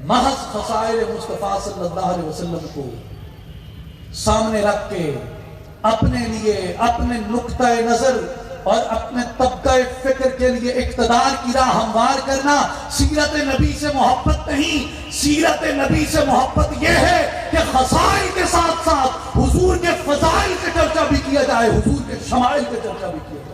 محض خصائل مصطفیٰ صلی اللہ علیہ وسلم کو سامنے رکھ کے اپنے لیے، اپنے نقطہ نظر اور اپنے طبقہ فکر کے لیے اقتدار کی راہ ہموار کرنا سیرت نبی سے محبت نہیں۔ سیرت نبی سے محبت یہ ہے کہ خصائل کے ساتھ ساتھ حضور کے فضائل کا چرچا بھی کیا جائے، حضور کے شمائل کا چرچا بھی کیا جائے۔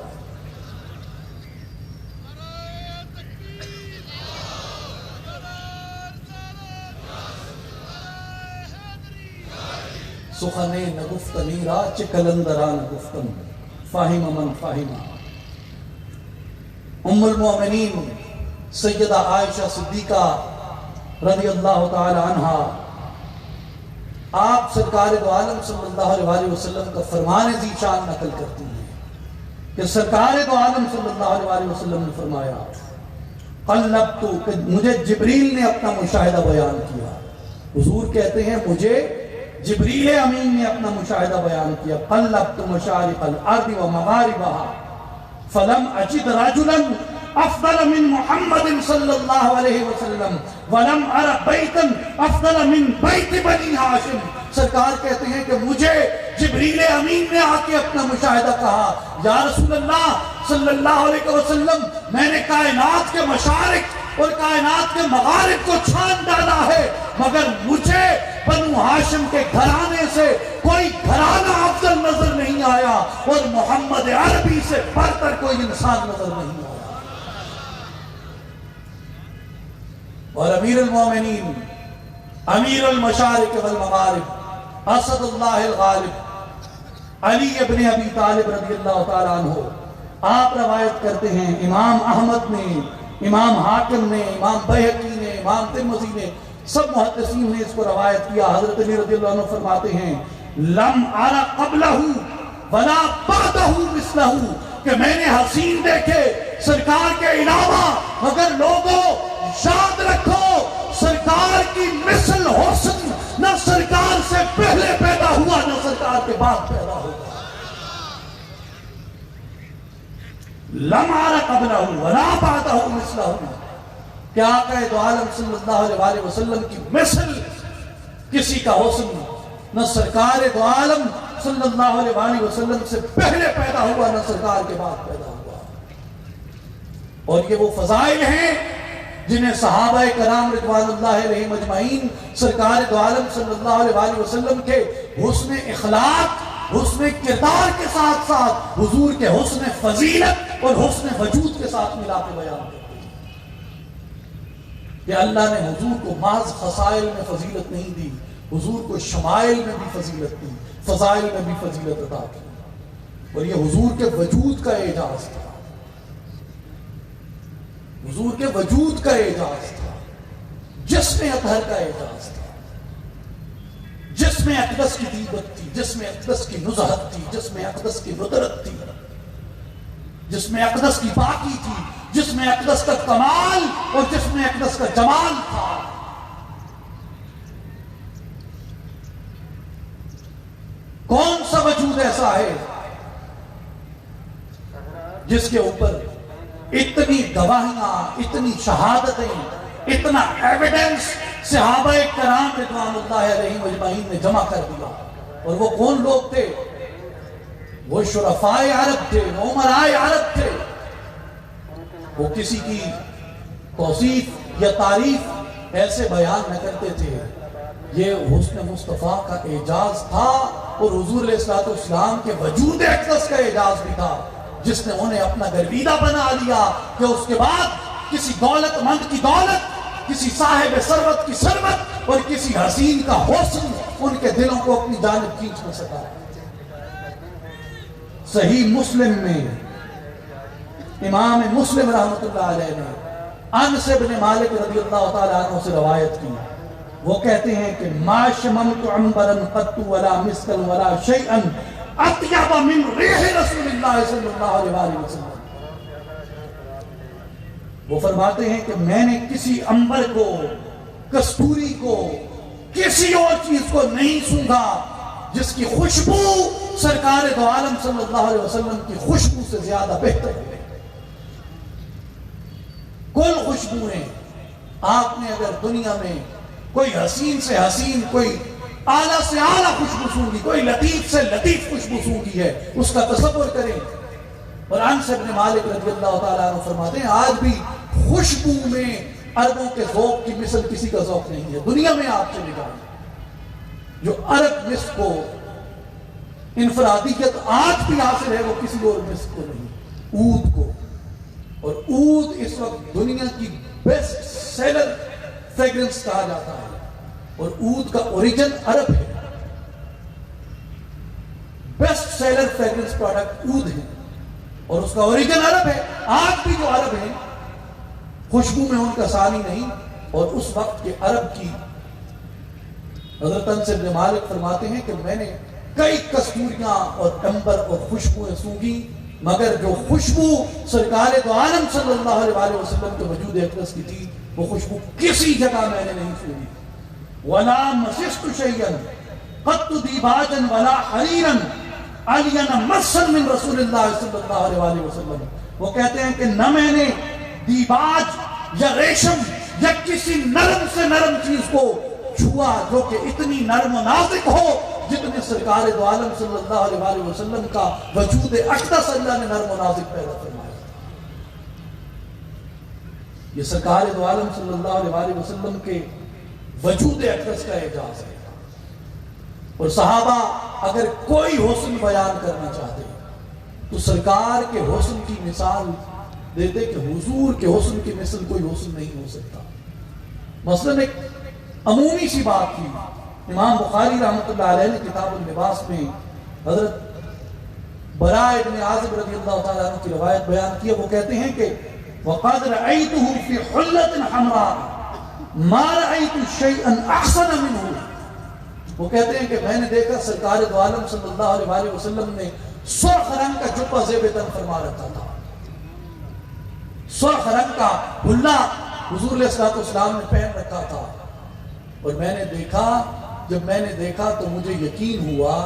سخنے نگفتنی را چه کلندران گفتم فاہم من فاہم۔ ام المؤمنین سیدہ عائشہ صدیقہ رضی اللہ تعالی عنہا آپ سرکار دو عالم صلی اللہ علیہ وسلم کا فرمان ذیشان نقل کرتی ہیں کہ سرکار دو عالم صلی اللہ علیہ وسلم نے فرمایا قلبتو، کہ مجھے جبریل نے اپنا مشاہدہ بیان کیا۔ حضور کہتے ہیں مجھے جبریل امین نے اپنا مشاہدہ بیان کیا۔ قلبت مشارق الارض و مغاربها فلم اجد رجلا افضل من محمد صلی اللہ علیہ وسلم ولم ار بیتا افضل من بیت بنی ہاشم۔ سرکار کہتے ہیں کہ مجھے جبریل امین نے آ کے اپنا مشاہدہ کہا، یا رسول اللہ صلی اللہ علیہ وسلم، میں نے کائنات کے مشارق اور کائنات کے مغارب کو چھان ڈالا ہے، مگر مجھے بنو ہاشم کے گھرانے سے کوئی گھرانہ افضل نظر نہیں آیا، اور محمد عربی سے بڑھ کر کوئی انسان نظر نہیں آیا۔ اور امیر المومنین، امیر المشارق والمغارب، اسد اللہ الغالب، علی ابن ابی طالب رضی اللہ تعالیٰ عنہ، آپ روایت کرتے ہیں، امام احمد نے، امام حاکم نے، امام بہقی نے، امام ترمذی نے، سب محدثین نے اس کو روایت کیا۔ حضرت علی رضی اللہ عنہ فرماتے ہیں لم ارى قبلہ ولا بعدہ مثلہ، کہ میں نے حسین دیکھے سرکار کے علاوہ، مگر لوگوں یاد رکھو سرکار کی مثل حسن نہ سرکار سے پہلے پیدا ہوا نہ سرکار کے بعد پیدا ہوگا۔ لم ارى قبلہ ولا بعدہ مثلہ، کہ آقا دو عالم صلی اللہ علیہ وسلم کی مثل کسی کا حسن نہ سرکار دو عالم صلی اللہ علیہ وسلم سے پہلے پیدا ہوا نہ سرکار کے بعد پیدا ہوا۔ اور یہ وہ فضائل ہیں جنہیں صحابہ کرام رضوان اللہ علیہم اجمعین سرکار دو عالم صلی اللہ علیہ وسلم کے حسن اخلاق، حسن کردار کے ساتھ ساتھ حضور کے حسن فضیلت اور حسن وجود کے ساتھ ملا کے بیان کرتے ہیں کہ اللہ نے حضور کو محض خصائل میں فضیلت نہیں دی، حضور کو شمائل میں بھی فضیلت دی، فضائل میں بھی فضیلت عطا کی، اور یہ حضور کے وجود کا اعجاز تھا، حضور کے وجود کا اعجاز تھا، جسم اطہر کا اعجاز تھا، جسم اقدس کی دیبت تھی، جسم اقدس کی نزہت تھی، جسم اقدس کی ندرت تھی، جسم اقدس کی پاکی تھی، جسم اقدس کا کمال اور جسم اقدس کا جمال تھا۔ کون سا وجود ایسا ہے جس کے اوپر اتنی گواہیاں، اتنی شہادتیں، اتنا ایویڈنس صحابہ کرام رضوان اللہ علیہم اجمعین نے جمع کر دیا؟ اور وہ کون لوگ تھے؟ وہ شرفاء عرب تھے، وہ امراء عرب تھے۔ وہ کسی کی توصیف یا تعریف ایسے بیان نہ کرتے تھے یہ حسن مصطفیٰ کا اعجاز تھا اور حضور علیہ الصلوۃ والسلام کے وجود اقدس کا اعجاز بھی تھا، جس نے انہیں اپنا گرویدہ بنا لیا کہ اس کے بعد کسی دولت مند کی دولت، کسی صاحب ثروت کی ثروت اور کسی حسین کا حسن ان کے دلوں کو اپنی جانب کھینچ نہ سکا۔ صحیح مسلم میں امام مسلم رحمۃ اللہ علیہ نے انس بن مالک رضی اللہ تعالیٰ عنہ سے روایت کی، وہ کہتے ہیں کہ ما شممت عنبرا قط ولا مسکا ولا شیئا اطیب من ریح رسول اللہ صلی اللہ علیہ وسلم۔ وہ فرماتے ہیں کہ میں نے کسی عنبر کو، کستوری کو، کسی اور چیز کو نہیں سونگھا جس کی خوشبو سرکار دو عالم صلی اللہ علیہ وسلم کی خوشبو سے زیادہ بہتر ہے۔ کل خوشبوئیں آپ نے اگر دنیا میں کوئی حسین سے حسین، کوئی اعلیٰ سے اعلیٰ خوشبو سونگی، کوئی لطیف سے لطیف خوشبو سونگی ہے، اس کا تصور کریں۔ اور انس بن مالک رضی اللہ تعالیٰ عنہ فرماتے ہیں آج بھی خوشبو میں عربوں کے ذوق کی مثل کسی کا ذوق نہیں ہے دنیا میں۔ آپ چلے جائیں جو عرب مسک کو انفرادیت آج بھی حاصل ہے، وہ کسی اور مسک کو نہیں، عود کو۔ اور عود اس وقت دنیا کی بیسٹ سیلر فریگرنس کہا جاتا ہے، اور عود کا اوریجن عرب ہے۔ بیسٹ سیلر فریگرنس پروڈکٹ عود ہے اور اس کا اوریجن عرب ہے۔ آج بھی جو عرب ہیں خوشبو میں ان کا ثانی نہیں، اور اس وقت کے عرب کی حضرت انس بن مالک فرماتے ہیں کہ میں نے کئی کستوریاں اور عنبر اور خوشبوئیں سونگی، مگر جو خوشبو سرکار دو عالم صلی اللہ علیہ وسلم کے وجود اقدس کی تھی، وہ خوشبو کسی جگہ میں نے نہیں سونگی۔ وَلَا مَسِسْتُ شَيْئًا قَطُّ دِيبَاجًا وَلَا حَرِيرًا عَلِيًا مَسًّا مِّن رسول اللہ صلی اللہ علیہ وسلم۔ وہ کہتے ہیں کہ نہ میں نے دیباج یا ریشم یا کسی نرم سے نرم چیز کو چھوا جو کہ اتنی نرم و نازک ہو جتنے سرکار دو عالم صلی اللہ علیہ وسلم کا وجود اقدس اللہ نے نرم و نازک پیدا فرمایا۔ یہ سرکار دو عالم صلی اللہ علیہ وسلم کے وجود اقدس کا اعجاز ہے۔ اور صحابہ اگر کوئی حسن بیان کرنا چاہتے تو سرکار کے حسن کی مثال دیتے کہ حضور کے حسن کی مثل کوئی حسن نہیں ہو سکتا۔ مثلاً ایک عمومی سی بات تھی، امام بخاری رحمۃ اللہ علیہ نے کتاب اللباس میں حضرت براء ابن عازب رضی اللہ تعالیٰ عنہ کی روایت بیان کی ہے۔ وہ کہتے ہیں کہ وَقَدْ رَأَيْتُهُ فِي حُلَّةٍ حَمْرَاءٍ مَا رَأَيْتُ شَيْئًا أَحْسَنَ مِنْهُ۔ وہ کہتے ہیں کہ میں نے دیکھا سرکار دو عالم صلی اللہ علیہ وسلم نے سرخ رنگ کا جبہ زیب تن فرما رکھا تھا، سرخ رنگ کا حلہ حضور علیہ الصلوۃ والسلام نے پہن رکھا تھا۔ اور میں نے دیکھا، جب میں نے دیکھا تو مجھے یقین ہوا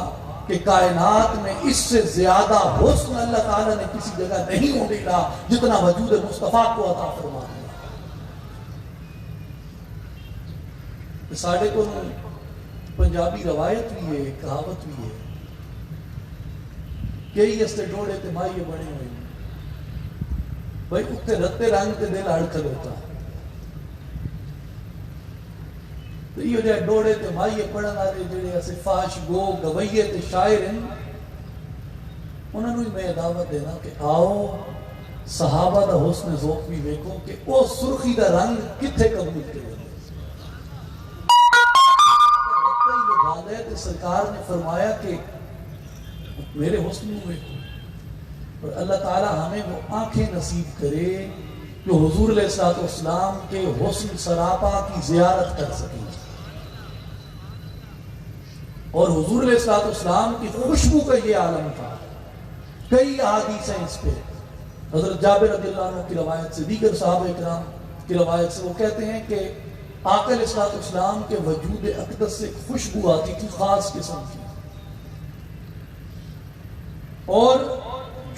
کہ کائنات میں اس سے زیادہ حسن اللہ تعالیٰ نے کسی جگہ نہیں ہونے کا جتنا وجود مصطفیٰ کو عطا فرما دیا۔ ساڑھے کو پنجابی روایت بھی ہے، کہاوت بھی ہے، کئی استے ڈوڑے تے مائیے بنے ہوئے بھائی اتنے رتے رنگ تے دل اڑکھل ہوتا تو یہ جو ڈوڑے تے مائیے پڑھن والے جڑے ایسے فاش گو گویے تے شاعر ہیں، انہوں نے میں دعوت دینا کہ آؤ صحابہ دا حسن ذوق بھی دیکھو کہ او سرخی دا رنگ کتھے قبول کرے۔ سرکار نے فرمایا کہ میرے حسن میں، اور اللہ تعالی ہمیں وہ آنکھیں نصیب کرے جو حضور علیہ الصلوۃ والسلام کے حسن سراپا کی زیارت کر سکیں۔ اور حضور علیہ الصلوۃ والسلام کی خوشبو کا یہ عالم تھا۔ کئی احادیث ہیں اس پہ، حضرت جابر رضی اللہ عنہ کی روایت سے، دیگر صحابہ اکرام کی روایت سے، وہ کہتے ہیں کہ آقا علیہ الصلوۃ والسلام کے وجود اقدس سے خوشبو آتی تھی خاص قسم کی، اور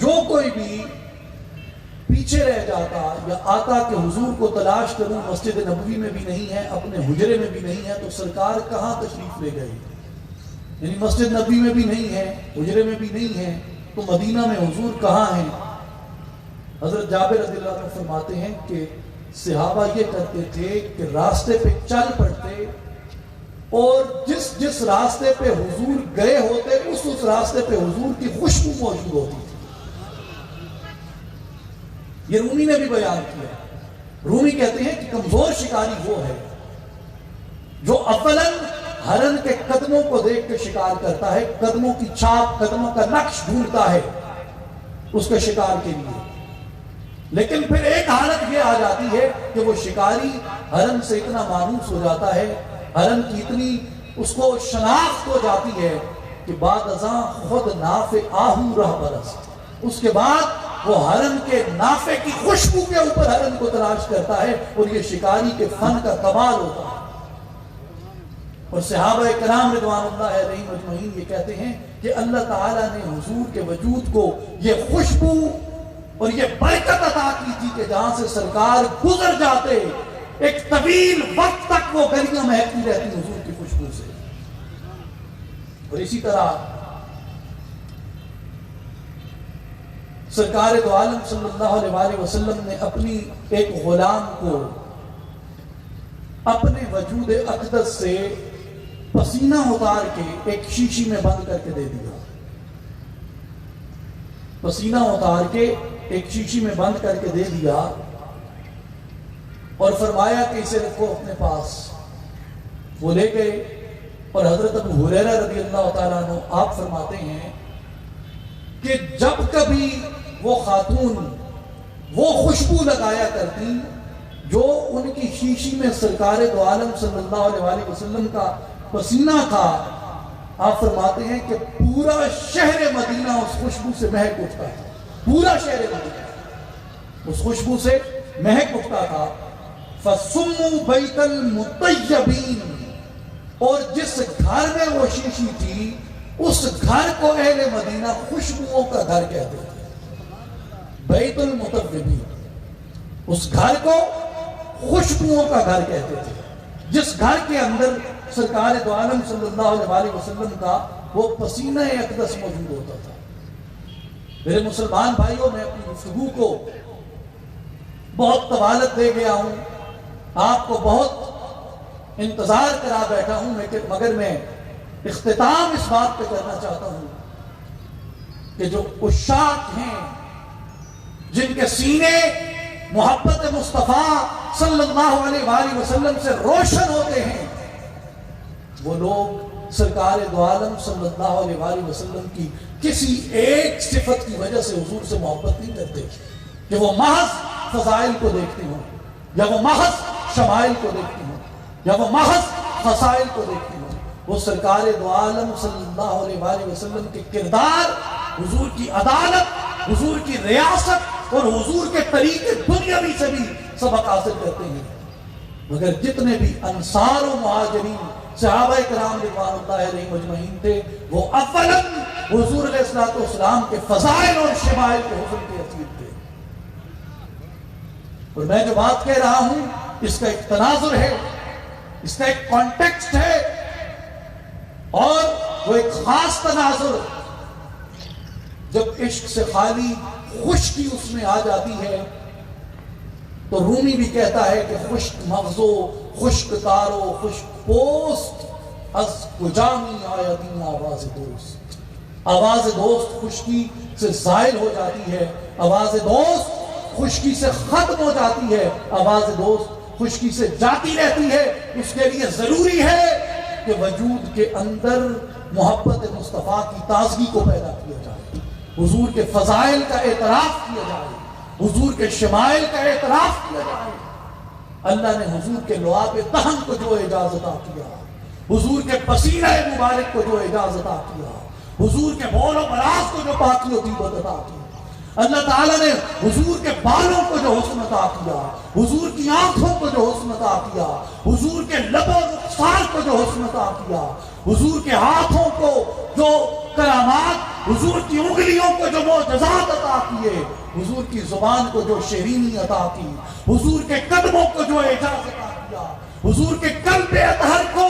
جو کوئی بھی پیچھے رہ جاتا یا آتا کہ حضور کو تلاش کروں، مسجد نبوی میں بھی نہیں ہے، اپنے حجرے میں بھی نہیں ہے، تو سرکار کہاں تشریف لے گئے؟ یعنی مسجد نبوی میں بھی نہیں ہے، حجرے میں بھی نہیں ہے، تو مدینہ میں حضور کہاں ہیں؟ حضرت جابر رضی اللہ عنہ فرماتے ہیں کہ صحابہ یہ کرتے تھے کہ راستے پہ چل پڑتے اور جس جس راستے پہ حضور گئے ہوتے اس راستے پہ حضور کی خوشبو موجود ہوتی تھی. یہ رومی نے بھی بیان کیا. رومی کہتے ہیں کہ کمزور شکاری وہ ہے جو اولاً ہرن کے قدموں کو دیکھ کے شکار کرتا ہے، قدموں کی چھاپ، قدموں کا نقش ڈھونڈتا ہے اس کے شکار کے لیے. لیکن پھر ایک حالت یہ آ جاتی ہے کہ وہ شکاری ہرن سے اتنا مانوس ہو جاتا ہے، ہرن کی اتنی اس کو شناخت ہو جاتی ہے کہ بعد ازاں خود نافع آہو رہ برست. اس کے بعد وہ ہرن کے نافع کی خوشبو کے اوپر ہرن کو تلاش کرتا ہے، اور یہ شکاری کے فن کا کمال ہوتا ہے. اور صحابہ کرام رضوان اللہ علیہم اجمعین یہ کہتے ہیں کہ اللہ تعالیٰ نے حضور کے وجود کو یہ خوشبو اور یہ برکت عطا کی تھی کہ جہاں سے سرکار گزر جاتے ایک طویل وقت تک وہ گلیاں مہکتی رہتی حضور کی خوشبو سے. اور اسی طرح سرکار دو عالم صلی اللہ علیہ وسلم نے اپنی ایک غلام کو اپنے وجود اقدس سے پسینہ اتار کے ایک شیشی میں بند کر کے دے دیا. پسینہ اتار کے ایک شیشی میں بند کر کے دے دیا اور فرمایا کہ اسے رکھو اپنے پاس. وہ لے گئے اور حضرت ابو ہریرہ رضی اللہ تعالیٰ عنہ آپ فرماتے ہیں کہ جب کبھی وہ خاتون وہ خوشبو لگایا کرتی جو ان کی شیشی میں سرکار دو عالم صلی اللہ علیہ وسلم کا پسینہ تھا، آپ فرماتے ہیں کہ پورا شہر مدینہ اس خوشبو سے مہک اٹھتا تھا. پورا شہر مدینہ اس خوشبو سے مہک اٹھتا تھا. فَسُمُّوا بَيْتَ الْمُطَيَّبِينَ، اور جس گھر میں وہ شیشی تھی اس گھر کو اہل مدینہ خوشبوؤں کا گھر کہتے تھے. بیت المطیبین، اس گھر کو خوشبوؤں کا گھر کہتے تھے، جس گھر کے اندر سرکار دو عالم صلی اللہ علیہ وسلم کا وہ پسینہ اقدس موجود ہوتا تھا. میرے مسلمان بھائیوں، میں اپنی گفتگو کو بہت طوالت دے گیا ہوں، آپ کو بہت انتظار کرا بیٹھا ہوں، مگر میں اختتام اس بات پہ کرنا چاہتا ہوں کہ جو عشاق ہیں جن کے سینے محبت مصطفیٰ صلی اللہ علیہ وسلم سے روشن ہوتے ہیں، وہ لوگ سرکار دو عالم صلی اللہ علیہ وسلم کی کسی ایک صفت کی وجہ سے حضور سے محبت نہیں کرتے کہ وہ محض فضائل کو دیکھتے ہوں، یا وہ محض شمائل کو دیکھتے ہوں، یا وہ محض فضائل کو دیکھتے ہوں. وہ سرکار دو عالم صلی اللہ علیہ وسلم کے کردار، حضور کی عدالت، حضور کی ریاست اور حضور کے طریقے دنیاوی سے بھی سبق حاصل کرتے ہیں. مگر جتنے بھی انصار و مہاجرین صحابہ کرام رضوان اللہ علیہم اجمعین تھے، وہ اولاً حضور علیہ السلام کے فضائل اور شمائل کے حسن کے اسیر تھے. اور میں جو بات کہہ رہا ہوں اس کا ایک تناظر ہے، اس کا ایک کانٹیکسٹ ہے، اور وہ ایک خاص تناظر جب عشق سے خالی خشکی اس میں آ جاتی ہے تو رومی بھی کہتا ہے کہ خشک مغزو، خشک تارو، خشک پوست، از کجامی آیدین آواز دوست. آواز دوست خشکی سے زائل ہو جاتی ہے، آواز دوست خشکی سے ختم ہو جاتی ہے، آواز دوست خشکی سے جاتی رہتی ہے. اس کے لیے ضروری ہے کہ وجود کے اندر محبت مصطفیٰ کی تازگی کو پیدا کیا جائے، حضور کے فضائل کا اعتراف کیا جائے، حضور کے شمائل کا اعتراف کیا جائے. اللہ نے حضور کے لعاب دہن کو جو اجازت عطا کیا، حضور کے پسینہ مبارک کو جو اجازت عطا کیا، حضور کے بول و براز کو جو پاکی و طیبت عطا کیا، اللہ تعالیٰ نے حضور کے بالوں کو جو حسن عطا کیا، حضور کی آنکھوں کو جو حسن عطا کیا، حضور کے لب و رخسار کو جو حسن عطا کیا، حضور کے ہاتھوں کو جو کرامات، حضور کی انگلیوں کو جو معجزات عطا کیے، حضور کی زبان کو جو شیرینی عطا کی، حضور کے قدموں کو جو اعجاز عطا کیا، حضور کے قلب اطہر کو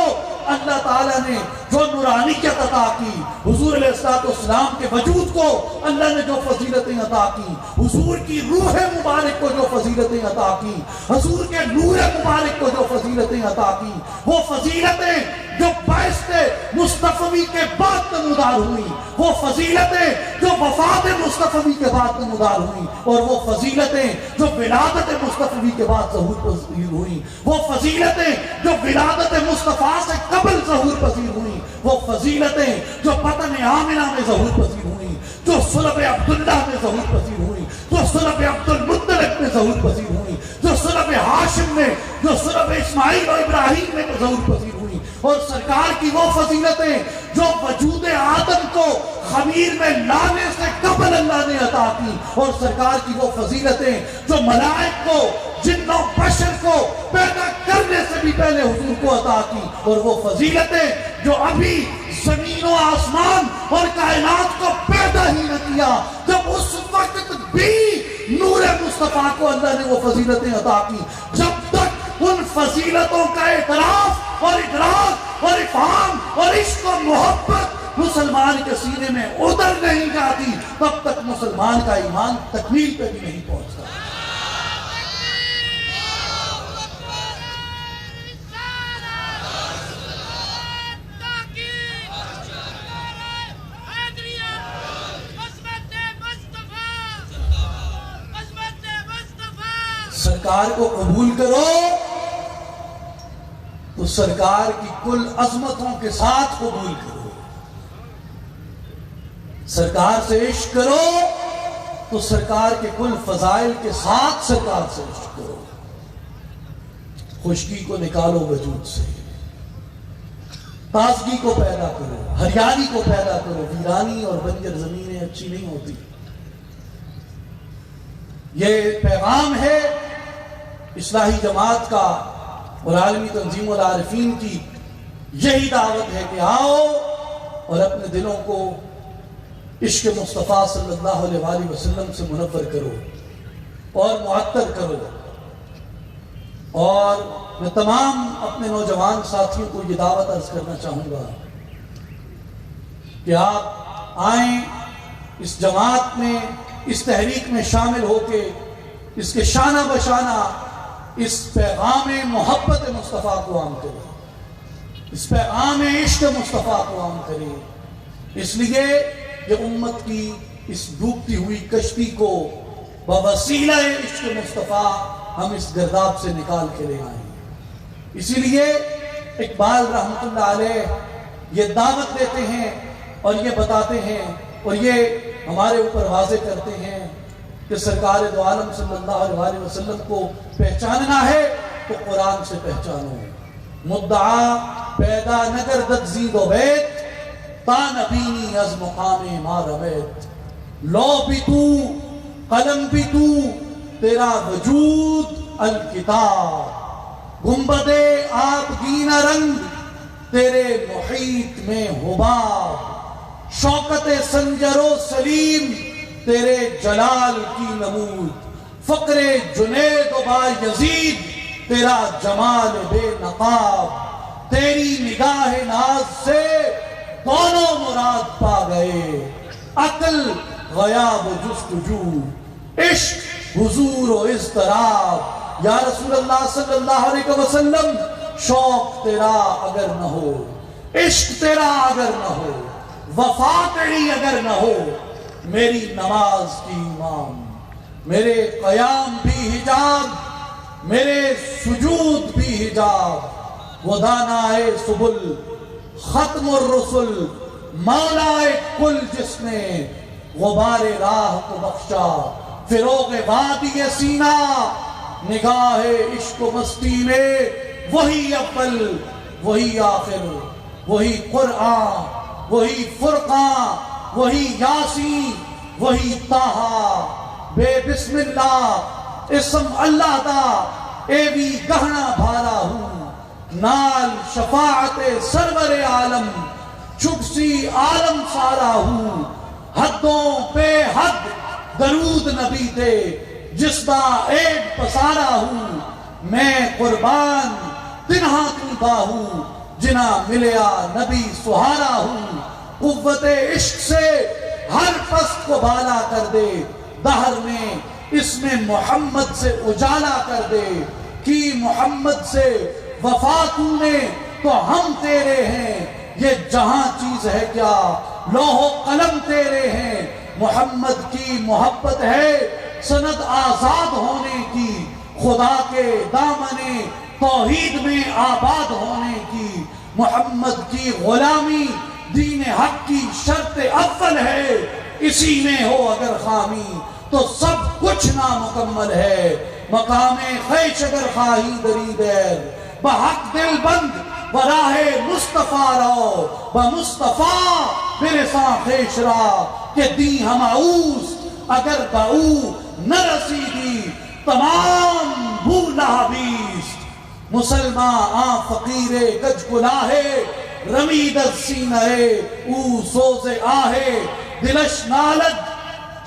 اللہ تعالیٰ نے جو نورانیت عطا کی، حضور علیہ السلام کے وجود کو اللہ نے جو فضیلتیں عطا کی، حضور کی روح مبارک کو جو فضیلتیں عطا کی، حضور کے نور مبارک کو جو فضیلتیں عطا کی، وہ فضیلتیں جو باعث مصطفی کے بعد نمودار ہوئی، وہ فضیلتیں جو وفات مصطفی کے بعد نمودار ہوئی، اور وہ فضیلتیں جو ولادت مصطفی کے بعد ظہور پذیر ہوئی، وہ فضیلتیں جو ولادت مصطفیٰ سے قبل ظہور پذیر ہوئی، وہ فضیلتیں جو بطن آمنہ میں ظہور پذیر ہوئی، جو صلب عبداللہ میں ظہور پذیر ہوئی، جو صلب عبد المطلب میں ظہور پذیر ہوئی، جو صلب ہاشم میں، جو صلب اسماعیل و ابراہیم میں ظہور پذیر ہوئی، اور سرکار کی وہ فضیلتیں جو وجود آدم کو خمیر میں لانے سے قبل اللہ نے عطا کی، اور سرکار کی وہ فضیلتیں جو ملائک کو، جن و بشر کو پیدا کرنے سے بھی پہلے حضور کو عطا کی، اور وہ فضیلتیں جو ابھی زمین و آسمان اور کائنات کو پیدا ہی نہ کیا، جب اس وقت بھی نور مصطفیٰ کو اللہ نے وہ فضیلتیں عطا کی، جب تک ان فضیلتوں کا اعتراف اور ادراک اور افہام اور عشق و محبت مسلمان کے سینے میں اتر نہیں جاتی، تب تک مسلمان کا ایمان تکمیل پہ بھی نہیں پہنچتا۔ سرکار کو قبول کرو تو سرکار کی کل عظمتوں کے ساتھ قبول کرو، سرکار سے عشق کرو تو سرکار کے کل فضائل کے ساتھ سرکار سے عشق کرو، خشکی کو نکالو وجود سے، تازگی کو پیدا کرو، ہریالی کو پیدا کرو، ویرانی اور بنجر زمینیں اچھی نہیں ہوتی۔ یہ پیغام ہے اصلاحی جماعت کا اور عالمی تنظیم العارفین کی، یہی دعوت ہے کہ آؤ اور اپنے دلوں کو عشق مصطفیٰ صلی اللہ علیہ وآلہ وسلم سے منور کرو اور معطر کرو۔ اور میں تمام اپنے نوجوان ساتھیوں کو یہ دعوت عرض کرنا چاہوں گا کہ آپ آئیں اس جماعت میں، اس تحریک میں شامل ہو کے اس کے شانہ بشانہ اس پیغام محبت مصطفیٰ کو عام کریں، اس پیغام عشق مصطفیٰ کو عام کریں۔ اس لیے یہ امت کی اس ڈوبتی ہوئی کشتی کو بوسیلہ عشق مصطفیٰ ہم اس گرداب سے نکال کے لے آئیں۔ اسی لیے اقبال رحمت اللہ علیہ یہ دعوت دیتے ہیں اور یہ بتاتے ہیں اور یہ ہمارے اوپر واضح کرتے ہیں کہ سرکار دو عالم صلی اللہ علیہ وآلہ وسلم کو پہچاننا ہے تو قرآن سے پہچانو۔ مدعا پیدا نگر دد زید و بیت، تا نبینی از مقام ما رویت۔ لو بھی تو قلم بھی تو، تیرا وجود الکتاب۔ گنبد آبگین رنگ، تیرے محیط میں حباب۔ شوکت سنجر و سلیم، تیرے جلال کی نمود۔ فقر جنید و با یزید، تیرا جمال بے نقاب۔ تیری نگاہ ناز سے دونوں مراد پا گئے، عقل غیاب و جستجو، عشق حضور و اضطراب۔ یا رسول اللہ صلی اللہ علیہ وسلم، شوق تیرا اگر نہ ہو، عشق تیرا اگر نہ ہو، وفا تیری اگر نہ ہو، میری نماز کی امام، میرے قیام بھی حجاب، میرے سجود بھی حجاب۔ وہ دانائے سبل، ختم الرسل، مولائے کل، جس نے غبار راہ کو بخشا۔ فروغ وادی سینہ، نگاہ عشق و مستی میں، وہی اول وہی آخر، وہی قرآن، وہی فرقان، وہی یاسین، وہی طٰہٰ۔ بے بسم اللہ اسم اللہ دا، اے بھی گہنا بھارا ہوں۔ نال شفاعت سرور عالم، چکسی عالم سارا ہوں۔ حدوں پہ حد درود نبی دے، جس دا عیب پسارا ہوں۔ میں قربان تنہا کی باہوں، جنا ملیا نبی سہارا ہوں، قوت عشق سے ہر پست کو بالا کر دے، دہر میں اس میں محمد سے اجالا کر دے، کی محمد سے وفا تو نے تو ہم تیرے ہیں، یہ جہاں چیز ہے کیا لوح و قلم تیرے ہیں، محمد کی محبت ہے سند آزاد ہونے کی، خدا کے دامن توحید میں آباد ہونے کی، محمد کی غلامی دین حق کی شرط اول ہے، اسی میں ہو اگر خامی تو سب کچھ نامکمل ہے، مقام خیش اگر خواہی دری دیر بحق دل بند براہ مصطفیٰ رو بمصطفیٰ برساں خیش را کہ دی ہماؤس اگر باؤ نہ رسیدی تمام بھولا بیست، مسلمان آن فقیر گج گلاہے رمید از سینہ او سوز آہے، دلش نالد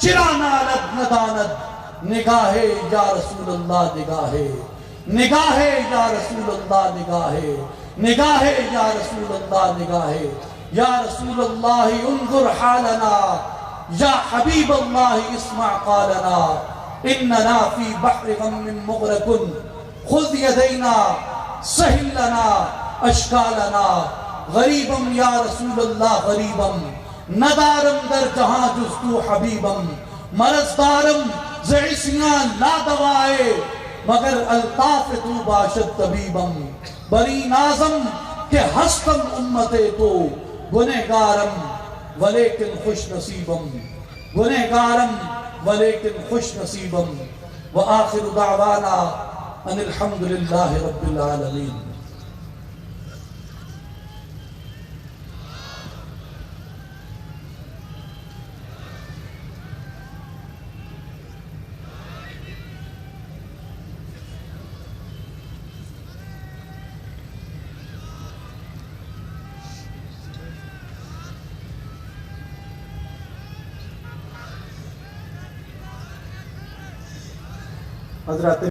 چرا نالد نداند، نگاہے یا رسول اللہ نگاہے، نگاہے یا رسول اللہ نگاہے، نگاہے یا رسول اللہ نگاہے، یا رسول اللہ انظر حالنا، یا حبیب اللہ اسمع قالنا، اننا فی بحر غم مغرقن، خذ یدینا سہل لنا اشکالنا، غریبم یا رسول اللہ غریبم، ندارم در جہاں جز تو حبیبم، مرض دارم زعسیاں لا دوائے، مگر الطاف تو باشد طبیبم، بری نازم کہ ہستم امت تو، گنہگارم ولیکن خوش نصیبم، گنہگارم ولیکن خوش نصیبم، وآخر دعوانا ان الحمدللہ رب العالمین۔ حضرات